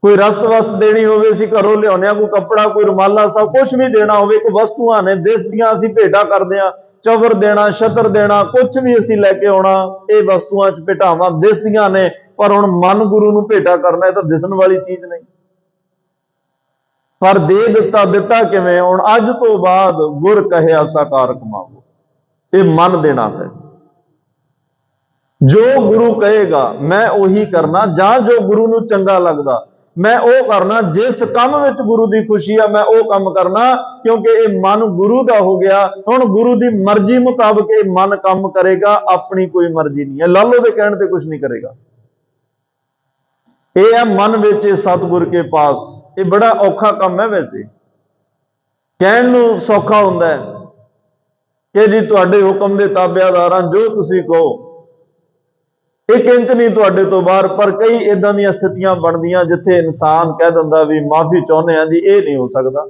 [SPEAKER 1] ਕੋਈ ਰਸਤ ਵਸਤ ਦੇਣੀ ਹੋਵੇ ਅਸੀਂ ਘਰੋਂ ਲਿਆਉਂਦੇ ਆ, ਕੋਈ ਕੱਪੜਾ, ਕੋਈ ਰੁਮਾਲਾ, ਸਭ ਕੁਝ ਵੀ ਦੇਣਾ ਹੋਵੇ, ਕੋਈ ਵਸਤੂਆਂ ਨੇ ਦਿਸਦੀਆਂ ਅਸੀਂ ਭੇਟਾ ਕਰਦੇ ਆ। ਚਵਰ ਦੇਣਾ, ਛਤਰ ਦੇਣਾ, ਕੁਝ ਵੀ ਅਸੀਂ ਲੈ ਕੇ ਆਉਣਾ, ਇਹ ਵਸਤੂਆਂ ਚ ਭੇਟਾਵਾਂ ਦਿਸਦੀਆਂ ਨੇ। ਪਰ ਹੁਣ ਮਨ ਗੁਰੂ ਨੂੰ ਭੇਟਾ ਕਰਨਾ ਇਹ ਤਾਂ ਦਿਸਣ ਵਾਲੀ ਚੀਜ਼ ਨਹੀਂ। ਪਰ ਦੇ ਦਿੱਤਾ ਕਿਵੇਂ? ਹੁਣ ਅੱਜ ਤੋਂ ਬਾਅਦ ਗੁਰ ਕਹਿਆ ਸਾਕਾਰ ਕਮਾਵੋ, ਇਹ ਮਨ ਦੇਣਾ ਹੈ। ਜੋ ਗੁਰੂ ਕਹੇਗਾ ਮੈਂ ਉਹੀ ਕਰਨਾ, ਜਾਂ ਜੋ ਗੁਰੂ ਨੂੰ ਚੰਗਾ ਲੱਗਦਾ ਮੈਂ ਉਹ ਕਰਨਾ। ਜਿਸ ਕੰਮ ਵਿੱਚ ਗੁਰੂ ਦੀ ਖੁਸ਼ੀ ਆ ਮੈਂ ਉਹ ਕੰਮ ਕਰਨਾ, ਕਿਉਂਕਿ ਇਹ ਮਨ ਗੁਰੂ ਦਾ ਹੋ ਗਿਆ। ਹੁਣ ਗੁਰੂ ਦੀ ਮਰਜ਼ੀ ਮੁਤਾਬਕ ਇਹ ਮਨ ਕੰਮ ਕਰੇਗਾ, ਆਪਣੀ ਕੋਈ ਮਰਜ਼ੀ ਨਹੀਂ ਹੈ। ਲਾਲੋ ਦੇ ਕਹਿਣ ਤੇ ਕੁਝ ਨਹੀਂ ਕਰੇਗਾ। ਇਹ ਹੈ ਮਨ ਵਿੱਚ ਸਤਿਗੁਰ ਕੇ ਪਾਸ। ਇਹ ਬੜਾ ਔਖਾ ਕੰਮ ਹੈ। ਵੈਸੇ ਕਹਿਣ ਨੂੰ ਸੌਖਾ ਹੁੰਦਾ ਹੈ ਕਿ ਜੀ ਤੁਹਾਡੇ ਹੁਕਮ ਦੇ ਤਾਬੇਦਾਰਾਂ, ਜੋ ਤੁਸੀਂ ਕਹੋ, ਇੱਕ ਇੰਚ ਨਹੀਂ ਤੁਹਾਡੇ ਤੋਂ ਬਾਹਰ। ਪਰ ਕਈ ਇਦਾਂ ਦੀਆਂ ਸਥਿਤੀਆਂ ਬਣਦੀਆਂ ਜਿੱਥੇ ਇਨਸਾਨ ਕਹਿ ਦਿੰਦਾ ਵੀ ਮਾਫੀ ਚਾਹੁੰਦੇ ਆ ਜੀ, ਇਹ ਨਹੀਂ ਹੋ ਸਕਦਾ।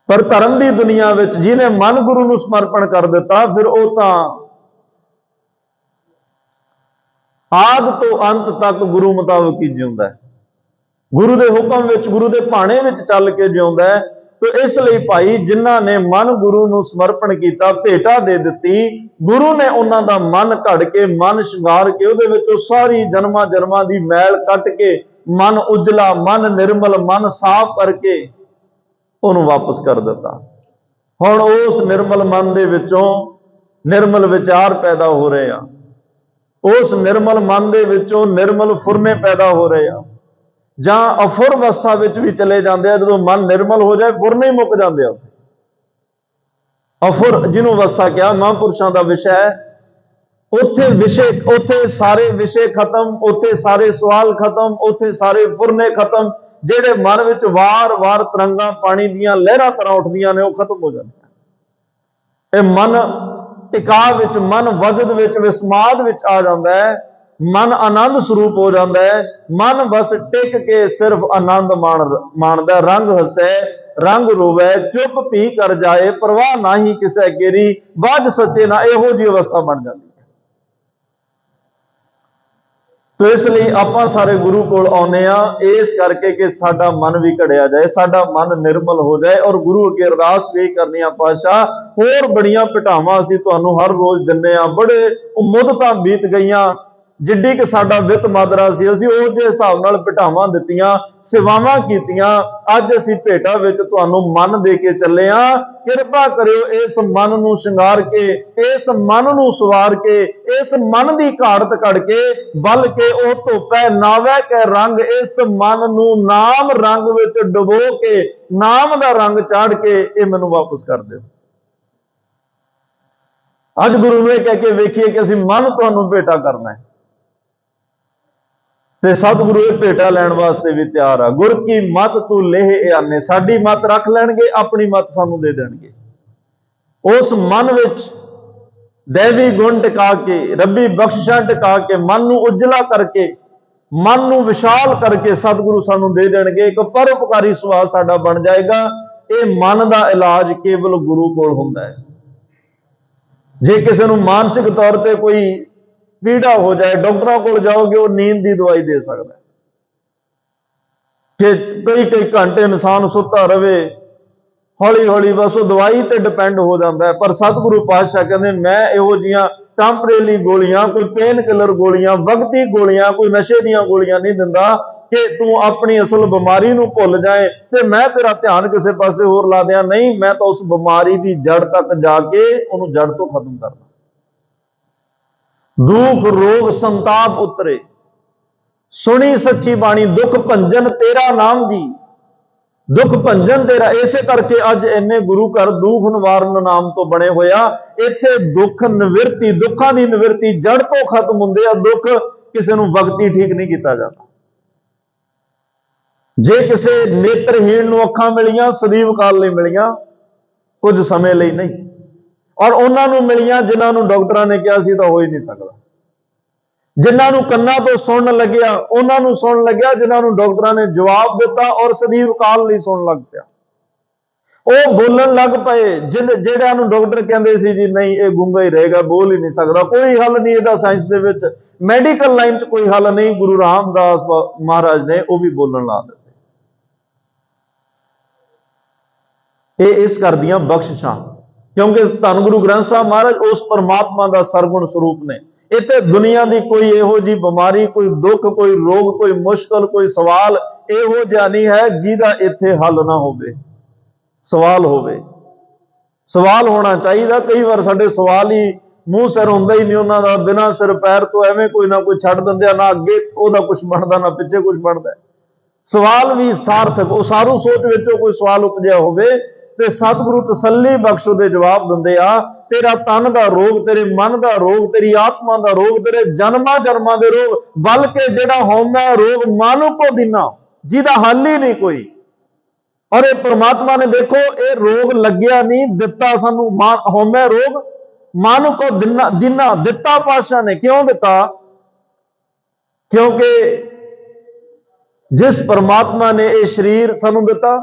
[SPEAKER 1] ਪਰ ਧਰਮ ਦੀ ਦੁਨੀਆ ਵਿੱਚ ਜਿਹਨੇ ਮਨ ਗੁਰੂ ਨੂੰ ਸਮਰਪਣ ਕਰ ਦਿੱਤਾ, ਫਿਰ ਉਹ ਤਾਂ ਆਦ ਤੋਂ ਅੰਤ ਤੱਕ ਗੁਰੂ ਮੁਤਾਬਕ ਹੀ ਜਿਉਂਦਾ ਹੈ, ਗੁਰੂ ਦੇ ਹੁਕਮ ਵਿੱਚ, ਗੁਰੂ ਦੇ ਭਾਣੇ ਵਿੱਚ ਚੱਲ ਕੇ ਜਿਉਂਦਾ ਹੈ। ਤੇ ਇਸ ਲਈ ਭਾਈ ਜਿਨ੍ਹਾਂ ਨੇ ਮਨ ਗੁਰੂ ਨੂੰ ਸਮਰਪਣ ਕੀਤਾ, ਭੇਟਾ ਦੇ ਦਿੱਤੀ, ਗੁਰੂ ਨੇ ਉਹਨਾਂ ਦਾ ਮਨ ਘੜ ਕੇ, ਮਨ ਸ਼ਿੰਗਾਰ ਕੇ, ਉਹਦੇ ਵਿੱਚੋਂ ਸਾਰੀ ਜਨਮਾਂ ਜਨਮਾਂ ਦੀ ਮੈਲ ਕੱਟ ਕੇ, ਮਨ ਉਜਲਾ, ਮਨ ਨਿਰਮਲ, ਮਨ ਸਾਫ਼ ਕਰਕੇ ਉਹਨੂੰ ਵਾਪਸ ਕਰ ਦਿੱਤਾ। ਹੁਣ ਉਸ ਨਿਰਮਲ ਮਨ ਦੇ ਵਿੱਚੋਂ ਨਿਰਮਲ ਵਿਚਾਰ ਪੈਦਾ ਹੋ ਰਹੇ ਆ। ਉਸ ਨਿਰਮਲ ਮਨ ਦੇ ਵਿੱਚੋਂ ਨਿਰਮਲ ਫੁਰਨੇ ਪੈਦਾ ਹੋ ਰਹੇ ਆ, ਜਾਂ ਅਫੁਰ ਅਵਸਥਾ ਵਿੱਚ ਵੀ ਚਲੇ ਜਾਂਦੇ ਆ। ਜਦੋਂ ਮਨ ਨਿਰਮਲ ਹੋ ਜਾਏ ਫੁਰਨੇ ਹੀ ਮੁੱਕ ਜਾਂਦੇ ਆ। ਅਫੁਰ ਜਿਹਨੂੰ ਅਵਸਥਾ ਕਿਹਾ, ਮਹਾਂਪੁਰਸ਼ਾਂ ਦਾ ਵਿਸ਼ਾ ਹੈ। ਉੱਥੇ ਸਾਰੇ ਵਿਸ਼ੇ ਖਤਮ, ਉੱਥੇ ਸਾਰੇ ਸਵਾਲ ਖਤਮ, ਉੱਥੇ ਸਾਰੇ ਫੁਰਨੇ ਖਤਮ। ਜਿਹੜੇ ਮਨ ਵਿੱਚ ਵਾਰ-ਵਾਰ ਤਰੰਗਾਂ ਪਾਣੀ ਦੀਆਂ ਲਹਿਰਾਂ ਤਰ੍ਹਾਂ ਉੱਠਦੀਆਂ ਨੇ, ਉਹ ਖਤਮ ਹੋ ਜਾਂਦੀਆਂ। ਇਹ ਮਨ ਟਿਕਾਅ ਵਿੱਚ, ਮਨ ਵਜਦ ਵਿੱਚ, ਵਿਸਮਾਦ ਵਿੱਚ ਆ ਜਾਂਦਾ ਹੈ। ਮਨ ਆਨੰਦ ਸਰੂਪ ਹੋ ਜਾਂਦਾ ਹੈ। ਮਨ ਬਸ ਟਿਕ ਕੇ ਸਿਰਫ ਆਨੰਦ ਮਾਣਦਾ। ਰੰਗ ਹੱਸੇ ਰੰਗ ਰੋਵੇ, ਚੁੱਪ ਪੀ ਕਰ ਜਾਏ, ਪਰਵਾਹ ਨਾ ਹੀ ਕਿਸੇ ਕੇਰੀ, ਬਾਝ ਸੱਚੇ ਨਾ। ਇਹੋ ਜਿਹੀ ਅਵਸਥਾ ਬਣ ਜਾਂਦੀ ਹੈ। ਤੋ ਇਸ ਲਈ ਆਪਾਂ ਸਾਰੇ ਗੁਰੂ ਕੋਲ ਆਉਨੇ ਆ ਇਸ ਕਰਕੇ ਕਿ ਸਾਡਾ ਮਨ ਵੀ ਘੜਿਆ ਜਾਏ, ਸਾਡਾ ਮਨ ਨਿਰਮਲ ਹੋ ਜਾਏ। ਔਰ ਗੁਰੂ ਅੱਗੇ ਅਰਦਾਸ ਵੀ ਕਰਨੀ ਆ, ਪਾਤਸ਼ਾਹ ਹੋਰ ਬੜੀਆਂ ਭਟਾਵਾਂ ਅਸੀਂ ਤੁਹਾਨੂੰ ਹਰ ਰੋਜ਼ ਦਿੰਨੇ ਆ, ਬੜੇ ਮੁੱਦਤਾਂ ਬੀਤ ਗਈਆਂ, ਜਿੱਡੀ ਕਿ ਸਾਡਾ ਵਿੱਤ ਮਾਦਰਾ ਸੀ ਅਸੀਂ ਉਹ ਦੇ ਹਿਸਾਬ ਨਾਲ ਭਟਾਵਾਂ ਦਿੱਤੀਆਂ, ਸੇਵਾਵਾਂ ਕੀਤੀਆਂ, ਅੱਜ ਅਸੀਂ ਭੇਟਾ ਵਿੱਚ ਤੁਹਾਨੂੰ ਮਨ ਦੇ ਕੇ ਚੱਲੇ ਆ। ਕਿਰਪਾ ਕਰਿਓ ਇਸ ਮਨ ਨੂੰ ਸ਼ਿੰਗਾਰ ਕੇ, ਇਸ ਮਨ ਨੂੰ ਸਵਾਰ ਕੇ, ਇਸ ਮਨ ਦੀ ਘਾੜਤ ਕੱਢ ਕੇ, ਬਲ ਕੇ ਉਹ ਧੋਪੈ ਨਾਵੈ ਕੈ ਰੰਗ, ਇਸ ਮਨ ਨੂੰ ਨਾਮ ਰੰਗ ਵਿੱਚ ਡੁਬੋ ਕੇ, ਨਾਮ ਦਾ ਰੰਗ ਚਾੜ ਕੇ ਇਹ ਮੈਨੂੰ ਵਾਪਸ ਕਰ ਦਿਓ। ਅੱਜ ਗੁਰੂ ਨੂੰ ਇਹ ਕਹਿ ਕੇ ਵੇਖੀਏ ਕਿ ਅਸੀਂ ਮਨ ਤੁਹਾਨੂੰ ਭੇਟਾ ਕਰਨਾ ਹੈ, ਤੇ ਸਤਿਗੁਰੂ ਇਹ ਭੇਟਾ ਲੈਣ ਵਾਸਤੇ ਵੀ ਤਿਆਰ ਆ। ਗੁਰ ਕੀ ਮਤ ਤੂੰ ਲੇਹ ਆਨੇ, ਸਾਡੀ ਮਤ ਰੱਖ ਲੈਣਗੇ, ਆਪਣੀ ਮਤ ਸਾਨੂੰ ਦੇ ਦੇਣਗੇ। ਉਸ ਮਨ ਵਿੱਚ ਦੇਵੀ ਗੁਣ ਟਿਕਾ ਕੇ, ਰੱਬੀ ਬਖਸ਼ਿਸ਼ਾਂ ਟਿਕਾ ਕੇ, ਮਨ ਨੂੰ ਉਜਲਾ ਕਰਕੇ, ਮਨ ਨੂੰ ਵਿਸ਼ਾਲ ਕਰਕੇ ਸਤਿਗੁਰੂ ਸਾਨੂੰ ਦੇ ਦੇਣਗੇ। ਇੱਕ ਪਰਉਪਕਾਰੀ ਸੁਭਾਅ ਸਾਡਾ ਬਣ ਜਾਏਗਾ। ਇਹ ਮਨ ਦਾ ਇਲਾਜ ਕੇਵਲ ਗੁਰੂ ਕੋਲ ਹੁੰਦਾ ਹੈ। ਜੇ ਕਿਸੇ ਨੂੰ ਮਾਨਸਿਕ ਤੌਰ ਤੇ ਕੋਈ ਪੀੜਾ ਹੋ ਜਾਏ, ਡਾਕਟਰਾਂ ਕੋਲ ਜਾਓਗੇ, ਉਹ ਨੀਂਦ ਦੀ ਦਵਾਈ ਦੇ ਸਕਦਾ ਕਿ ਕਈ ਘੰਟੇ ਇਨਸਾਨ ਸੁੱਤਾ ਰਵੇ, ਹੌਲੀ ਹੌਲੀ ਬਸ ਉਹ ਦਵਾਈ ਤੇ ਡਿਪੈਂਡ ਹੋ ਜਾਂਦਾ ਹੈ। ਪਰ ਸਤਿਗੁਰੂ ਪਾਤਸ਼ਾਹ ਕਹਿੰਦੇ ਮੈਂ ਇਹੋ ਜਿਹੀਆਂ ਟੈਂਪਰੇਰੀ ਗੋਲੀਆਂ, ਕੋਈ ਪੇਨ ਕਿਲਰ ਗੋਲੀਆਂ, ਵਕਤੀ ਗੋਲੀਆਂ, ਕੋਈ ਨਸ਼ੇ ਦੀਆਂ ਗੋਲੀਆਂ ਨਹੀਂ ਦਿੰਦਾ ਕਿ ਤੂੰ ਆਪਣੀ ਅਸਲ ਬਿਮਾਰੀ ਨੂੰ ਭੁੱਲ ਜਾਏ ਤੇ ਮੈਂ ਤੇਰਾ ਧਿਆਨ ਕਿਸੇ ਪਾਸੇ ਹੋਰ ਲਾ ਦਿਆਂ। ਨਹੀਂ, ਮੈਂ ਤਾਂ ਉਸ ਬਿਮਾਰੀ ਦੀ ਜੜ ਤੱਕ ਜਾ ਕੇ ਉਹਨੂੰ ਜੜ ਤੋਂ ਖਤਮ ਕਰਦਾ। ਦੁਖ ਰੋਗ ਸੰਤਾਪ ਉਤਰੇ, ਸੁਣੀ ਸੱਚੀ ਬਾਣੀ, ਦੁੱਖ ਭੰਜਨ ਤੇਰਾ ਨਾਮ ਜੀ, ਦੁੱਖ ਭੰਜਨ ਤੇਰਾ। ਇਸੇ ਕਰਕੇ ਅੱਜ ਇੰਨੇ ਗੁਰੂ ਘਰ ਦੁੱਖ ਨਿਵਾਰਨ ਨਾਮ ਤੋਂ ਬਣੇ ਹੋਇਆ। ਇੱਥੇ ਦੁੱਖ ਨਿਵਰਤੀ, ਦੁੱਖਾਂ ਦੀ ਨਿਵਰਤੀ ਜੜ ਤੋਂ ਖਤਮ ਹੁੰਦੇ ਆ। ਦੁੱਖ ਕਿਸੇ ਨੂੰ ਵਕਤੀ ਠੀਕ ਨਹੀਂ ਕੀਤਾ ਜਾਂਦਾ। ਜੇ ਕਿਸੇ ਨੇਤਰਹੀਣ ਨੂੰ ਅੱਖਾਂ ਮਿਲੀਆਂ, ਸਦੀਵ ਕਾਲ ਲਈ ਮਿਲੀਆਂ, ਕੁਝ ਸਮੇਂ ਲਈ ਨਹੀਂ। ਔਰ ਉਹਨਾਂ ਨੂੰ ਮਿਲੀਆਂ ਜਿਨ੍ਹਾਂ ਨੂੰ ਡਾਕਟਰਾਂ ਨੇ ਕਿਹਾ ਸੀ ਤਾਂ ਹੋ ਹੀ ਨਹੀਂ ਸਕਦਾ। ਜਿਨ੍ਹਾਂ ਨੂੰ ਕੰਨਾਂ ਤੋਂ ਸੁਣਨ ਲੱਗਿਆ, ਉਹਨਾਂ ਨੂੰ ਸੁਣਨ ਲੱਗਿਆ ਜਿਨ੍ਹਾਂ ਨੂੰ ਡਾਕਟਰਾਂ ਨੇ ਜਵਾਬ ਦਿੱਤਾ ਔਰ ਸਦੀਵ ਕਾਲ ਲਈ ਸੁਣਨ ਲੱਗ ਪਿਆ। ਉਹ ਬੋਲਣ ਲੱਗ ਪਏ ਜਿਹੜਿਆਂ ਨੂੰ ਡਾਕਟਰ ਕਹਿੰਦੇ ਸੀ ਜੀ ਨਹੀਂ ਇਹ ਗੂੰਗਾ ਹੀ ਰਹੇਗਾ, ਬੋਲ ਹੀ ਨਹੀਂ ਸਕਦਾ, ਕੋਈ ਹੱਲ ਨਹੀਂ ਇਹਦਾ, ਸਾਇੰਸ ਦੇ ਵਿੱਚ ਮੈਡੀਕਲ ਲਾਈਨ 'ਚ ਕੋਈ ਹੱਲ ਨਹੀਂ। ਗੁਰੂ ਰਾਮਦਾਸ ਮਹਾਰਾਜ ਨੇ ਉਹ ਵੀ ਬੋਲਣ ਲਾ ਦਿੱਤੇ। ਇਹ ਇਸ ਕਰਦੀਆਂ ਬਖਸ਼ਿਸ਼ਾਂ, ਕਿਉਂਕਿ ਧੰਨ ਗੁਰੂ ਗ੍ਰੰਥ ਸਾਹਿਬ ਮਹਾਰਾਜ ਉਸ ਪਰਮਾਤਮਾ ਦਾ ਸਰਗੁਣ ਸਰੂਪ ਨੇ। ਇੱਥੇ ਦੁਨੀਆ ਦੀ ਕੋਈ ਇਹੋ ਜਿਹੀ ਬਿਮਾਰੀ, ਕੋਈ ਦੁੱਖ, ਕੋਈ ਰੋਗ, ਕੋਈ ਮੁਸ਼ਕਲ, ਕੋਈ ਸਵਾਲ ਇਹੋ ਜਿਹਾ ਨਹੀਂ ਹੈ ਜਿਹਦਾ ਇੱਥੇ ਹੱਲ ਨਾ ਹੋਵੇ। ਸਵਾਲ ਹੋਵੇ, ਸਵਾਲ ਹੋਣਾ ਚਾਹੀਦਾ। ਕਈ ਵਾਰ ਸਾਡੇ ਸਵਾਲ ਹੀ ਮੂੰਹ ਸਿਰ ਹੁੰਦਾ ਹੀ ਨਹੀਂ ਉਹਨਾਂ ਦਾ, ਬਿਨਾਂ ਸਿਰ ਪੈਰ ਤੋਂ ਐਵੇਂ ਕੋਈ ਨਾ ਕੋਈ ਛੱਡ ਦਿੰਦੇ ਆ, ਨਾ ਅੱਗੇ ਉਹਦਾ ਕੁਝ ਬਣਦਾ ਨਾ ਪਿੱਛੇ ਕੁਝ ਬਣਦਾ। ਸਵਾਲ ਵੀ ਸਾਰਥਕ, ਉਹ ਸਾਰੂ ਸੋਚ ਵਿੱਚੋਂ ਕੋਈ ਸਵਾਲ ਉਪਜਿਆ ਹੋਵੇ ਤੇ ਸਤਿਗੁਰੂ ਤਸੱਲੀ ਬਖਸ਼ ਉਹਦੇ ਜਵਾਬ ਦਿੰਦੇ ਆ। ਤੇਰਾ ਤਨ ਦਾ ਰੋਗ, ਤੇਰੇ ਮਨ ਦਾ ਰੋਗ, ਤੇਰੀ ਆਤਮਾ ਦਾ ਰੋਗ, ਤੇਰੇ ਜਨਮਾਂ ਜਨਮਾਂ ਦੇ ਰੋਗ, ਬਲਕਿ ਜਿਹੜਾ ਹਉਮੈ ਰੋਗ ਮਾਨੁਕੋ ਦੀਨਾ, ਜਿਹਦਾ ਹੱਲ ਹੀ ਨਹੀਂ ਕੋਈ। ਔਰ ਇਹ ਪ੍ਰਮਾਤਮਾ ਨੇ ਦੇਖੋ ਇਹ ਰੋਗ ਲੱਗਿਆ ਨਹੀਂ, ਦਿੱਤਾ ਸਾਨੂੰ ਹਉਮੈ ਰੋਗ ਮਾਨੁਕੋ ਦੀਨਾ, ਦਿੱਤਾ ਪਾਤਸ਼ਾਹ ਨੇ। ਕਿਉਂ ਦਿੱਤਾ? ਕਿਉਂਕਿ ਜਿਸ ਪ੍ਰਮਾਤਮਾ ਨੇ ਇਹ ਸਰੀਰ ਸਾਨੂੰ ਦਿੱਤਾ,